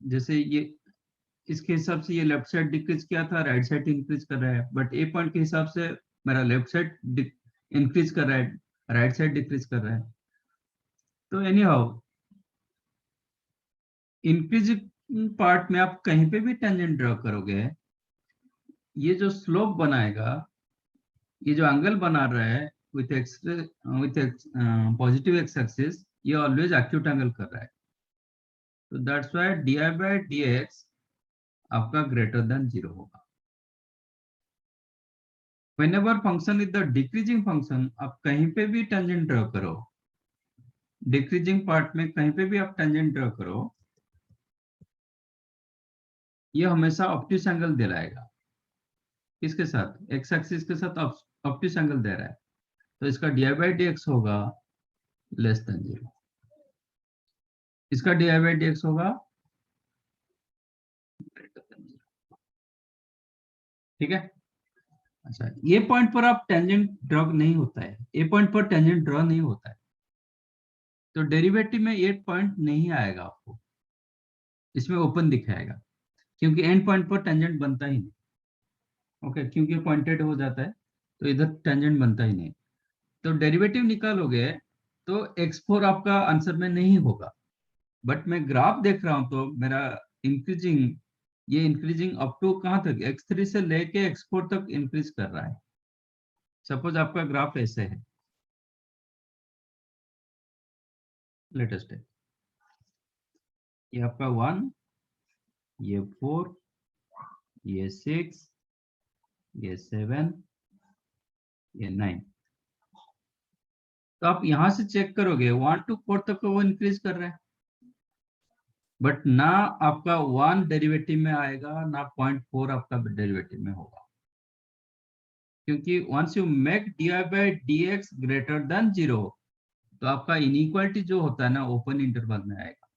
जैसे ये इसके हिसाब से ये लेफ्ट साइड डिक्रीज किया था, राइट साइड इंक्रीज कर रहा है, बट ए पॉइंट के हिसाब से मेरा लेफ्ट साइड इंक्रीज कर रहा है, राइट साइड डिक्रीज कर रहा है। तो एनी हाउ इंक्रीजिंग पार्ट में आप कहीं पे भी टेंजेंट ड्रॉ करोगे, ये जो स्लोप बनाएगा, ये जो एंगल बना रहा है with x positive x axis, ये ऑलवेज एक्यूट एंगल कर रहा है। तो that's why d by d x आपका ग्रेटर देन 0 होगा। whenever function is the decreasing function, आप कहीं पे भी टेंजेंट ड्रॉ करो, डिक्रीजिंग पार्ट में कहीं पे भी आप टेंजेंट ड्रॉ करो, ये हमेशा ऑब्ट्यूस एंगल दिलाएगा। किसके साथ? एक्स एक्सिस के साथ ऑब्ट्यूस एंगल दे रहा है, तो इसका डी बाई डी एक्स होगा लेस देन 0, इसका डी बाई डी एक्स होगा greater than 0। ठीक है। अच्छा, ये पॉइंट पर आप टेंजेंट ड्रॉ नहीं होता है, ये पॉइंट पर टेंजेंट ड्रॉ नहीं होता है, तो डेरिवेटिव में ये पॉइंट नहीं आएगा आपको, इसमें ओपन दिखाएगा, क्योंकि एंड पॉइंट पर टेंजेंट बनता ही नहीं। ओके, क्योंकि पॉइंटेड हो जाता है तो इधर टेंजेंट बनता ही नहीं। तो डेरिवेटिव निकालोगे तो x4 आपका आंसर में नहीं होगा, बट मैं ग्राफ देख रहा हूं तो मेरा इंक्रीजिंग, ये इंक्रीजिंग अप टू कहां तक, x3 से लेके x4 तक इंक्रीज कर रहा है। सपोज आपका ग्राफ ऐसे है, लेटेस्ट है, ये आपका 1, ये 4, ये 6, ये 7, ये 9। तो आप यहां से चेक करोगे 1 to 4 तक वो इंक्रीज कर रहा है, बट ना आपका 1 डेरिवेटिव में आएगा, ना 0.4 आपका डेरिवेटिव में होगा, क्योंकि once you make d by d x greater than 0, तो आपका इनइक्वालिटी जो होता है ना ओपन इंटरवल में आएगा,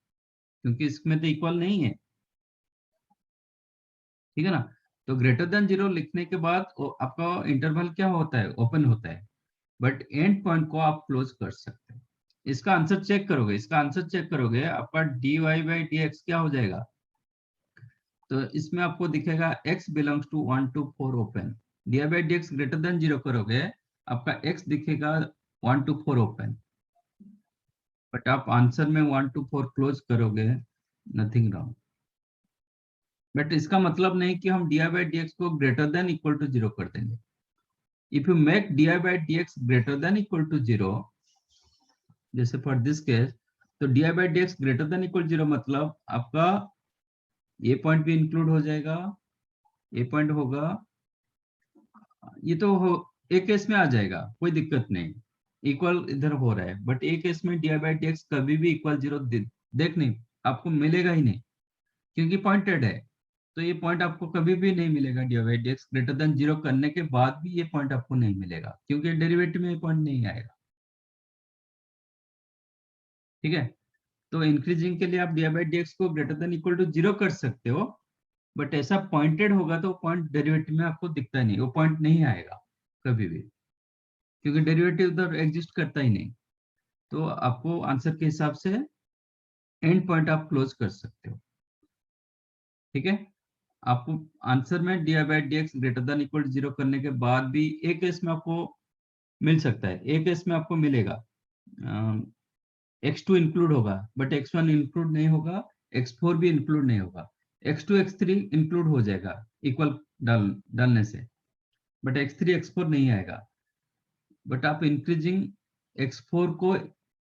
क्योंकि इसमें तो इक्वल नहीं है। ठीक है ना। तो ग्रेटर देन 0 लिखने के बाद आपका इंटरवल क्या होता है, ओपन होता है, बट एंड पॉइंट को आप क्लोज कर सकते हैं। इसका आंसर चेक करोगे, इसका आंसर चेक करोगे, आपका d y by d x क्या हो जाएगा, तो इसमें आपको दिखेगा x belongs to 1 to 4 open, d by d x greater than 0 करोगे, आपका x दिखेगा 1 to 4 ओपन, बट आप आंसर में 1 to 4 क्लोज करोगे, नथिंग रॉन्ग। बट इसका मतलब नहीं कि हम डी बाई डी एक्स को ग्रेटर देन इक्वल टू 0 कर देंगे। If you make d by d x greater than equal to 0, जैसे फॉर दिस केस, तो d by d x greater than equal 0 मतलब आपका ये पॉइंट भी इंक्लूड हो जाएगा, ये पॉइंट होगा, ये तो हो, एक केस में आ जाएगा, कोई दिक्कत नहीं, इक्वल इधर हो रहा है, बट एक केस में डी बाई डी एक्स कभी भी इक्वल 0 देख नहीं आपको मिलेगा ही नहीं, क्योंकि पॉइंटेड है। तो ये पॉइंट आपको कभी भी नहीं मिलेगा, D by d x greater than 0 करने के बाद भी ये पॉइंट आपको नहीं मिलेगा, क्योंकि डेरिवेटिव में ये पॉइंट नहीं आएगा। ठीक है। तो इंक्रीजिंग के लिए आप डी बाई डी एक्स को ग्रेटर देन इक्वल टू 0 कर सकते हो, बट ऐसा पॉइंटेड होगा तो पॉइंट डेरिवेटिव में आपको दिखता नहीं, वो पॉइंट नहीं आएगा कभी भी, क्योंकि डेरिवेटिव उधर एग्जिस्ट करता ही नहीं। तो आपको आंसर के हिसाब से एंड पॉइंट आप क्लोज कर सकते हो। ठीक है। आपको आंसर में d by d x greater than equal to 0 करने के बाद भी एक केस में आपको मिल सकता है, एक केस में आपको मिलेगा x2 इंक्लूड होगा, बट x1 इंक्लूड नहीं होगा, x4 भी इंक्लूड नहीं होगा, x2 x3 इंक्लूड हो जाएगा इक्वल डालने से, बट x3 x4 नहीं आएगा। बट आप इंक्रीजिंग x4 को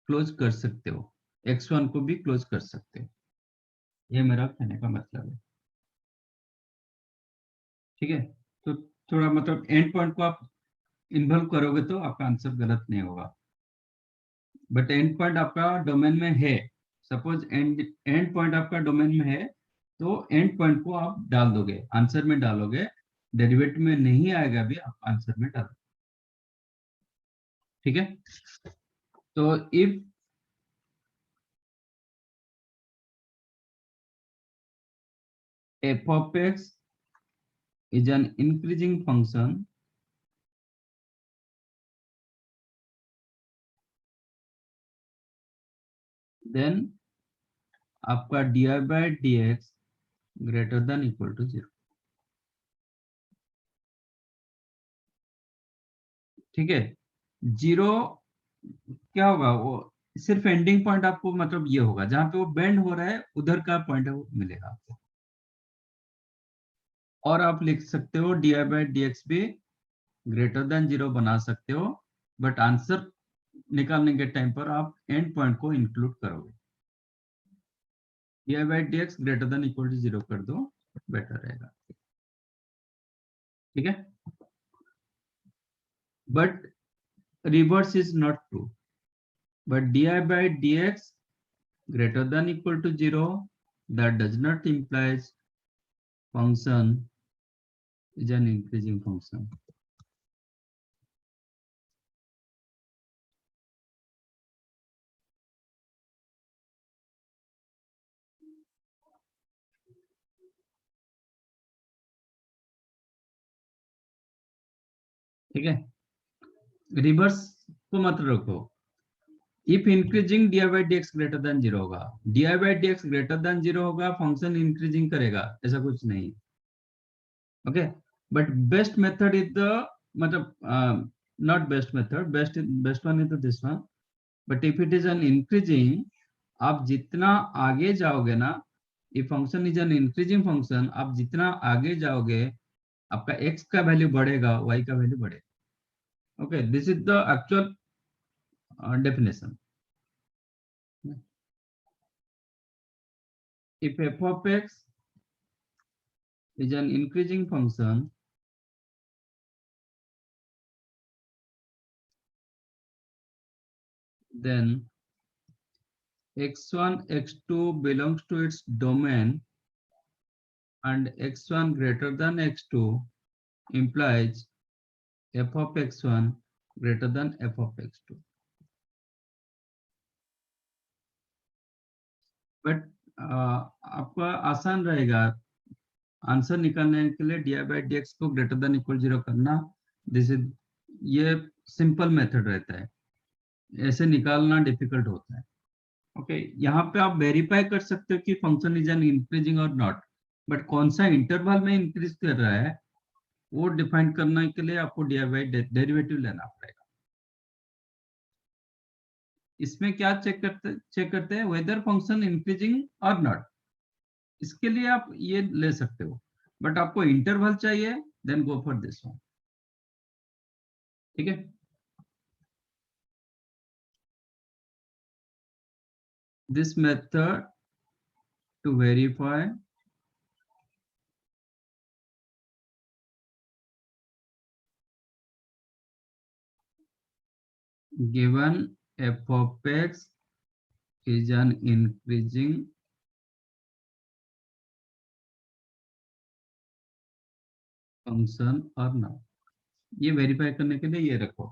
क्लोज कर सकते हो, x1 को भी क्लोज कर सकते हो, ये मेरा कहने का मतलब है। ठीक है। तो थोड़ा मतलब एंड पॉइंट को आप इन्वॉल्व करोगे तो आपका आंसर गलत नहीं होगा, बट एंड पॉइंट आपका डोमेन में है, सपोज एंड पॉइंट आपका डोमेन में है, तो एंड पॉइंट को आप डाल दोगे, आंसर में डालोगे, डेरिवेटिव में नहीं आएगा भी आप आंसर में डालोगे। ठीक है। तो इफ f of x is an increasing function, then आपका d by d x greater than equal to 0। ठीक है। 0 क्या होगा, वो सिर्फ एंडिंग पॉइंट आपको मतलब ये होगा, जहां पे वो बेंड हो रहा है उधर का पॉइंट है वो मिलेगा आपको। और आप लिख सकते हो dy/dx भी ग्रेटर देन 0 बना सकते हो, बट आंसर निकालने के टाइम पर आप एंड पॉइंट को इंक्लूड करोगे। dy/dx greater than equal to 0 कर दो, बेटर रहेगा। ठीक है, but reverse is not true, but dy/dx greater than equal to 0, that does not implies function is an increasing function. ठीक है, रिवर्स को मत रखो। If increasing dy/dx greater than 0 होगा, dy/dx ग्रेटर देन 0 होगा, फंक्शन इंक्रीजिंग करेगा, ऐसा कुछ नहीं। Okay, but best method is the मतलब not best method, best one is the this one, but if it is an increasing, आप जितना आगे जाओगे ना, ये function is an increasing function, आप जितना आगे जाओगे आपका x का वैल्यू बढ़ेगा, y का वैल्यू बढ़ेगा। Okay, this is the actual definition. If f of x is an increasing function, then x1 x2 belongs to its domain and x1 greater than x2 implies f of x1 greater than f of x2. But आपका आसान रहेगा answer निकालने के लिए dy/dx को greater than equal 0 करना। This is, ये simple method रहता है, ऐसे निकालना डिफिकल्ट होता है। ओके, यहाँ पे आप वेरीफाई कर सकते हो कि फंक्शन इज एन इंक्रीजिंग और नॉट, बट कौन सा इंटरवल में इंक्रीज कर रहा है वो डिफाइन करने के लिए आपको डेरिवेटिव लेना पड़ेगा। इसमें क्या चेक करते हैं, वेदर फंक्शन इंक्रीजिंग और नॉट, इसके लिए आप ये ले सकते हो, बट आपको इंटरवल चाहिए then go for this one. ठीक है, this method to verify given f of x is an increasing function or not, ये वेरीफाई करने के लिए ये रखो।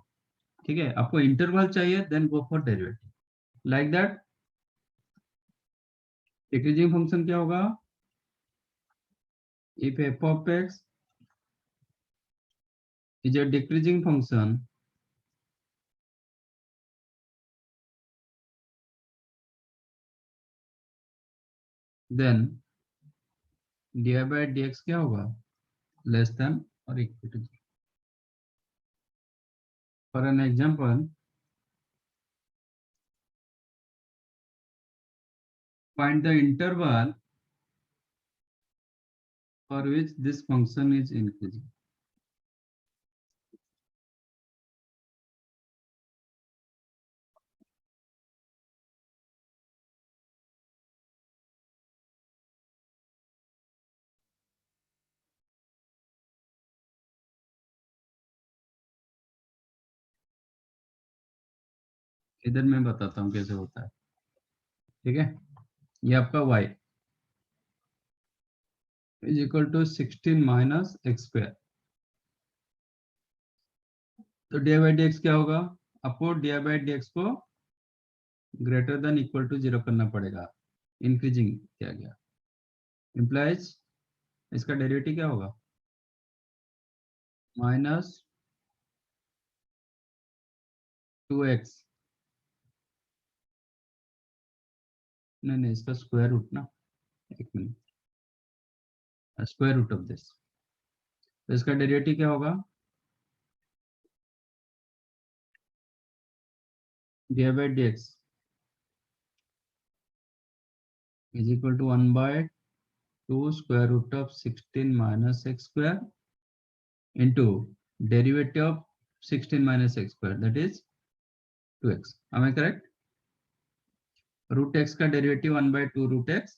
ठीक है, आपको इंटरवल चाहिए then go for derivative like that. Decreasing function क्या होगा, if f of x is a decreasing function, then dy/dx क्या होगा, लेस देन और equal to. For an example, find the interval for which this function is increasing. इधर मैं बताता हूँ कैसे होता है। ठीक है, ये आपका y is equal to 16 minus x square, तो dy/dx क्या होगा, आपको dy/dx को ग्रेटर देन इक्वल टू 0 करना पड़ेगा, इंक्रीजिंग किया गया, इम्प्लाइज इसका डेरिवेटिव क्या होगा, माइनस 2x, नहीं इसका स्क्वायर रूट ना, एक minute, square root of this, तो इसका डेरिवेटिव क्या होगा, dy/dx is equal to 1/2 square root of 16 minus x square into derivative of 16 minus x square, that is 2x. Am I correct? Root x का derivative 1/2 root x,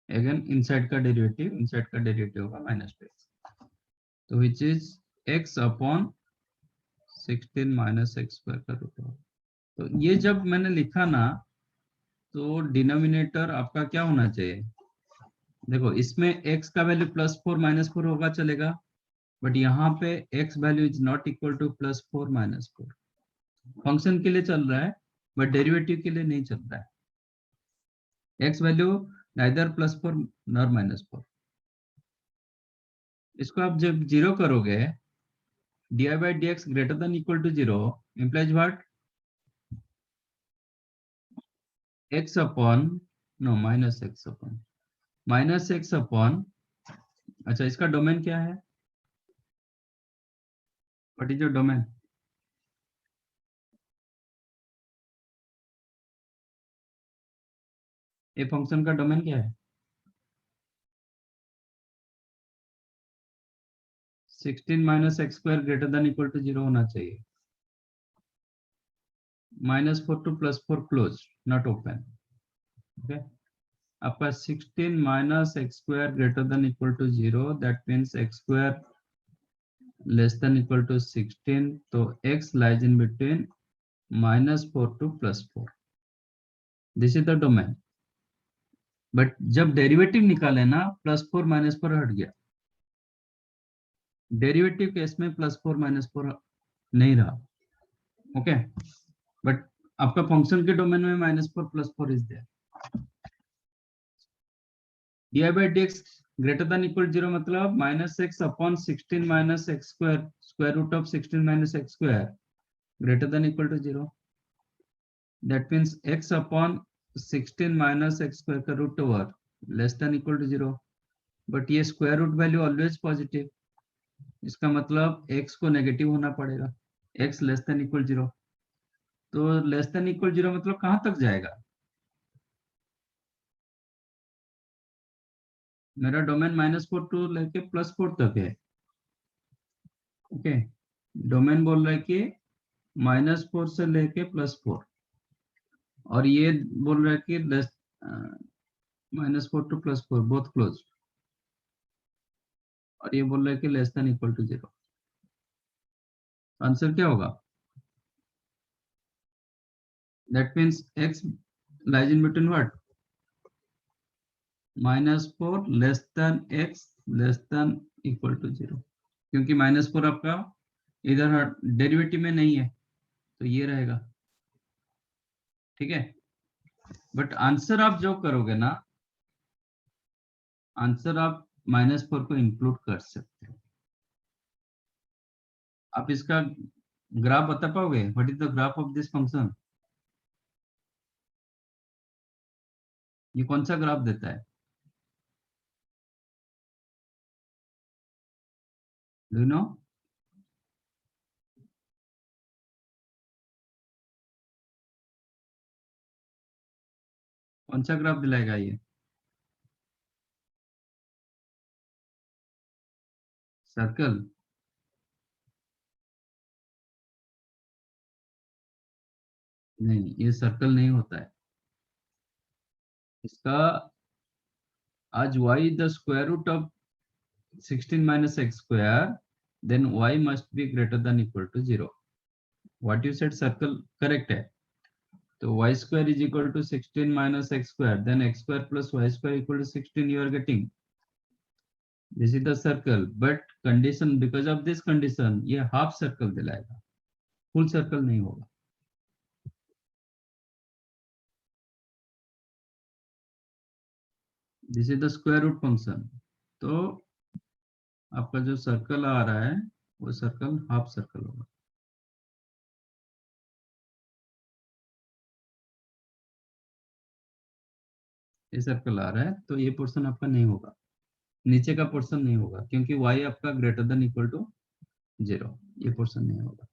again inside का derivative होगा minus 2x, तो which is x upon 16 minus x square का root होगा। तो ये जब मैंने लिखा ना, तो डिनोमिनेटर आपका क्या होना चाहिए? देखो इसमें x का वैल्यू +4 -4 होगा, चलेगा, बट यहाँ पे x value is not equal to +4 -4। Function के लिए चल रहा है बट डेरिवेटिव के लिए नहीं चल रहा है। x value neither +4 nor -4। इसको आप जब 0 करोगे, dy/dx greater than equal to 0 implies what? x upon no minus x upon, अच्छा इसका डोमेन क्या है? What is your domain? ये फंक्शन का डोमेन क्या है? 16 minus x square greater than equal to 0 होना चाहिए। -4 to +4 closed, not open. Okay, आपका 16 minus x square greater than equal to 0, that means x square less than equal to 16, तो x lies in between -4 to +4. This is the domain. But जब derivative निकाले ना, +4 -4 हट गया। Derivative case में +4 -4 नहीं रहा। ओके, बट आपका फंक्शन के डोमेन में -4 +4 is there. dy/dx greater than equal to 0 मतलब -x upon 16 minus x square, square root of 16 minus x square greater than equal to 0. That means x upon 16 minus x square का root over less than equal to 0. But ये square root value always positive, इसका मतलब x को negative होना पड़ेगा, x less than equal 0। तो less than equal 0 मतलब कहां तक जाएगा? मेरा डोमेन -4 टू लेके +4 तक है। ओके, डोमेन बोल रहा है कि -4 से लेके +4, और ये बोल रहा है कि लेस -4 टू +4 बोथ क्लोज, और ये बोल रहा है कि less than equal to 0। Answer क्या होगा? That means x lies in between what? -4 less than x less than equal to 0, क्योंकि -4 आपका इधर डेरिवेटिव में नहीं है, तो ये रहेगा। ठीक है, बट आंसर आप जो करोगे ना, आंसर आप -4 को इंक्लूड कर सकते हो। आप इसका ग्राफ बता पाओगे? What is the graph of this function? ये कौन सा ग्राफ देता है? Do you know? कौन सा ग्राफ दिलाएगा ये? सर्कल? नहीं, ये सर्कल नहीं होता है। इसका आज y the square root of 16 minus x square, then y must be greater than equal to 0. What you said circle correct है। तो y square is equal to 16 minus x square, then x square plus y square equal to 16 you are getting. This is the circle, but condition, because of this condition ये half circle दिलाएगा, full circle नहीं होगा। This is the square root function, तो आपका जो circle आ रहा है वो सर्कल हाफ सर्कल होगा। ये सर्कल आ रहा है तो ये पोर्शन आपका नहीं होगा, नीचे का पोर्शन नहीं होगा, क्योंकि y आपका ग्रेटर देन इक्वल टू 0, ये पोर्शन नहीं होगा।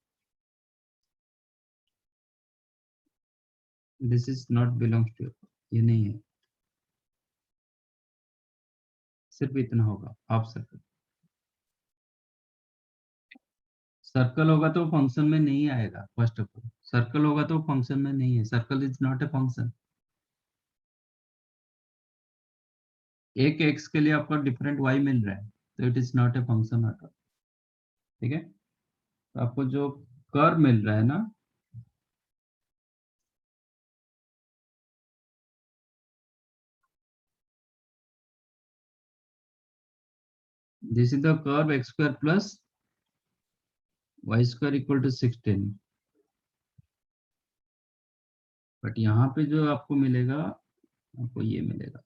This is not belongs to, ये नहीं है। सिर्फ इतना होगा, हाफ सर्कल। सर्कल होगा तो फंक्शन में नहीं आएगा। फर्स्ट ऑफ ऑल सर्कल होगा तो फंक्शन में नहीं है। Circle is not a function. एक एक्स के लिए आपको डिफरेंट वाई मिल रहा है तो it is not a function at all. ठीक है, तो आपको जो कर्व मिल रहा है ना, this is the curve x square plus y square equal to 16। But यहाँ पे जो आपको मिलेगा, आपको ये मिलेगा।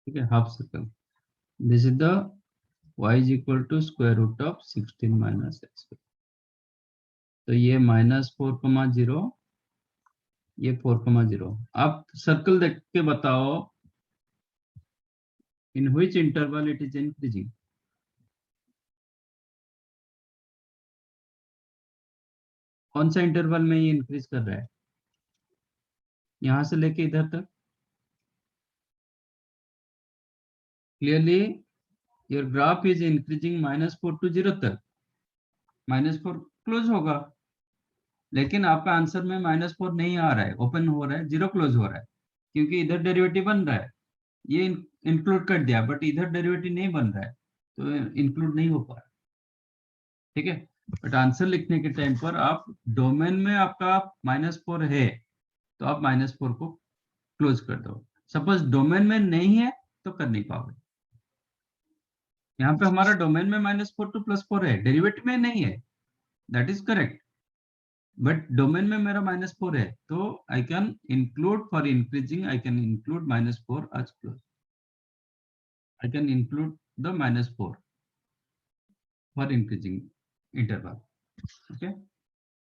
ठीक है, half circle. This is the y is equal to square root of 16 minus x. तो ये -4,0, ये 4,0। आप सर्कल देख के बताओ in which interval it is increasing. कौन सा इंटरवल में ये इंक्रीज कर रहा है, यहां से लेके इधर तक। Clearly your graph is increasing -4 to 0 तक। -4 क्लोज होगा, लेकिन आपका आंसर में -4 नहीं आ रहा है, ओपन हो रहा है, 0 क्लोज हो रहा है, क्योंकि इधर डेरिवेटिव बन रहा है। ये इंक्लूड कर दिया, बट इधर डेरिवेटिव नहीं बन रहा है तो इंक्लूड नहीं हो पा रहा। ठीक है, बट आंसर लिखने के टाइम पर आप डोमेन में आपका -4 है तो आप -4 को क्लोज कर दो। सपोज डोमेन में नहीं है तो कर नहीं पाओगे। यहाँ पे हमारा डोमेन में -4 to +4 है, डेरिवेटिव में नहीं है, that is correct. But domain में मेरा -4 है तो I can include for increasing, I can include -4 as close. I can include the -4 for increasing interval. Okay,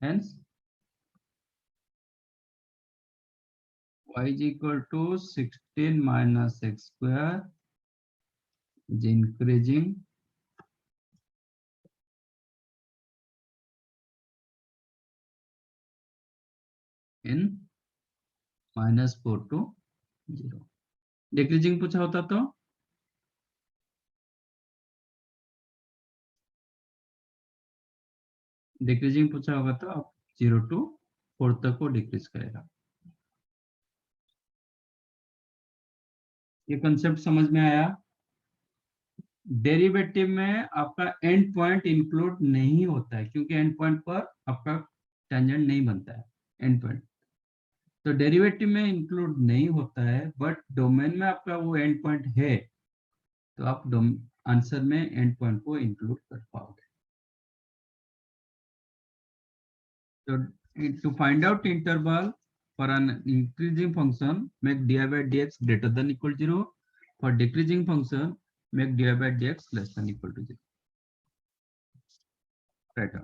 hence y is equal to 16 minus x square is increasing in -4 to 0। Decreasing पूछा होता तो decreasing पूछा होगा तो आप 0 to 4 तक को decrease करेगा। ये कंसेप्ट समझ में आया। डेरिवेटिव में आपका एंड पॉइंट इंक्लूड नहीं होता है, क्योंकि एंड पॉइंट पर आपका टेंजेंट नहीं बनता है एंड पॉइंट, तो डेरिवेटिव में इंक्लूड नहीं होता है। बट डोमेन में आपका वो एंड पॉइंट है तो आप आंसर में एंड पॉइंट को इंक्लूड कर पाओगे। तो to find out interval for an increasing function, make dy by dx greater than equal to 0. For decreasing function, make dy by dx less than equal to 0. Right.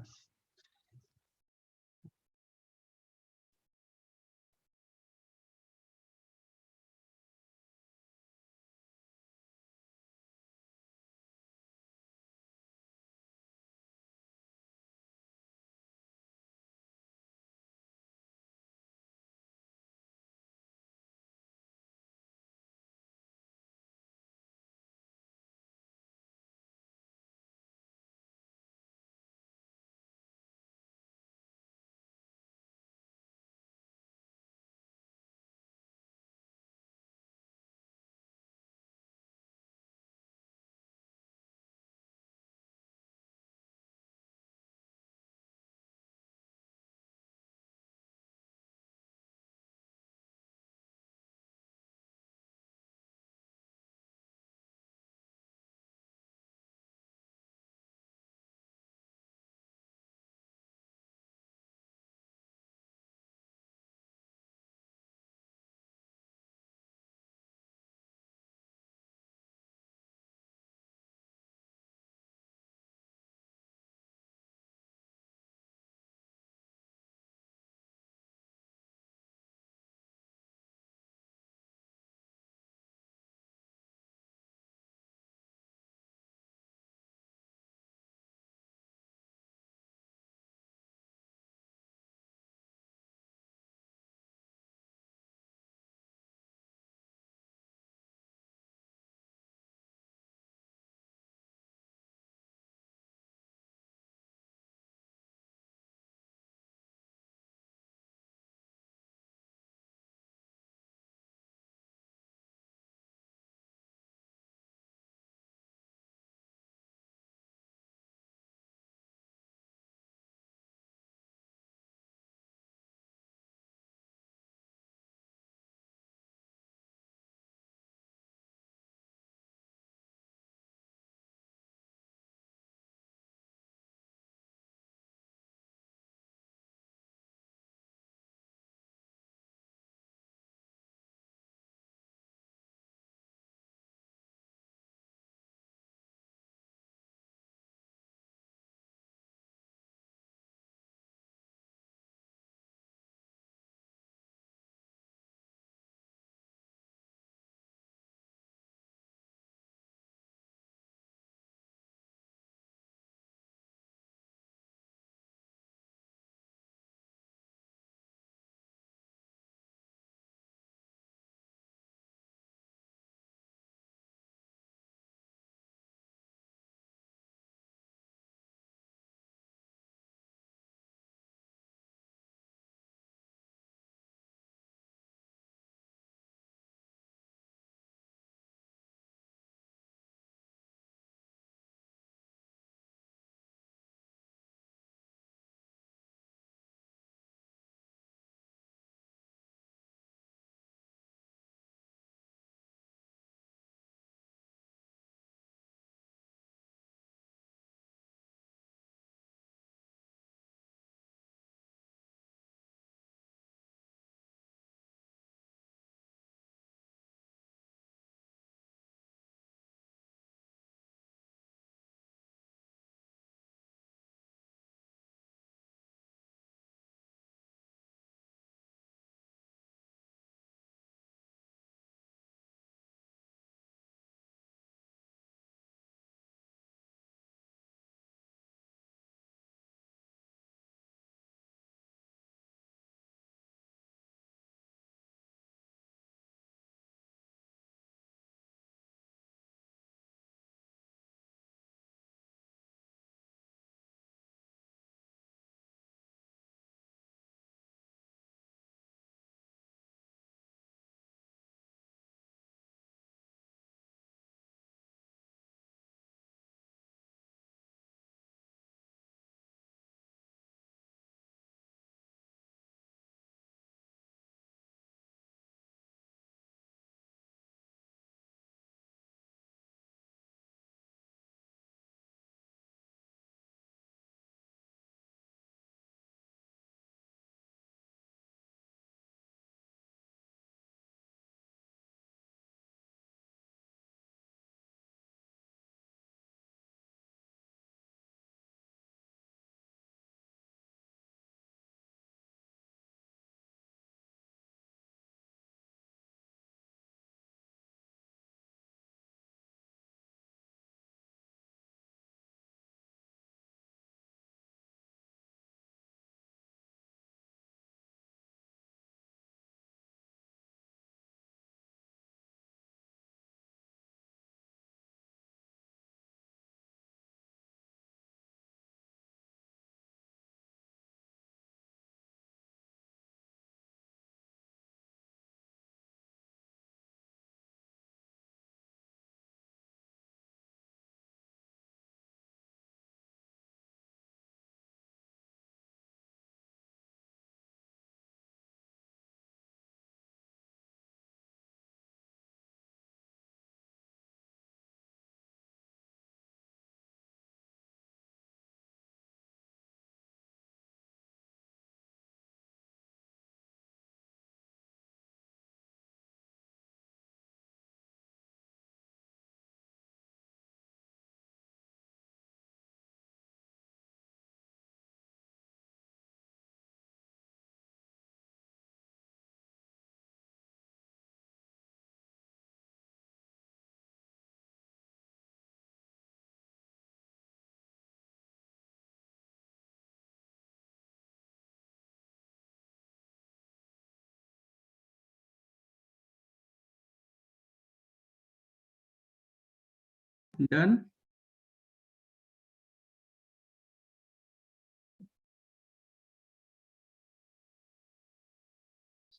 Done.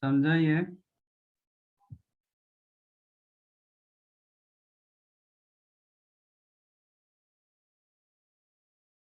समझा ये?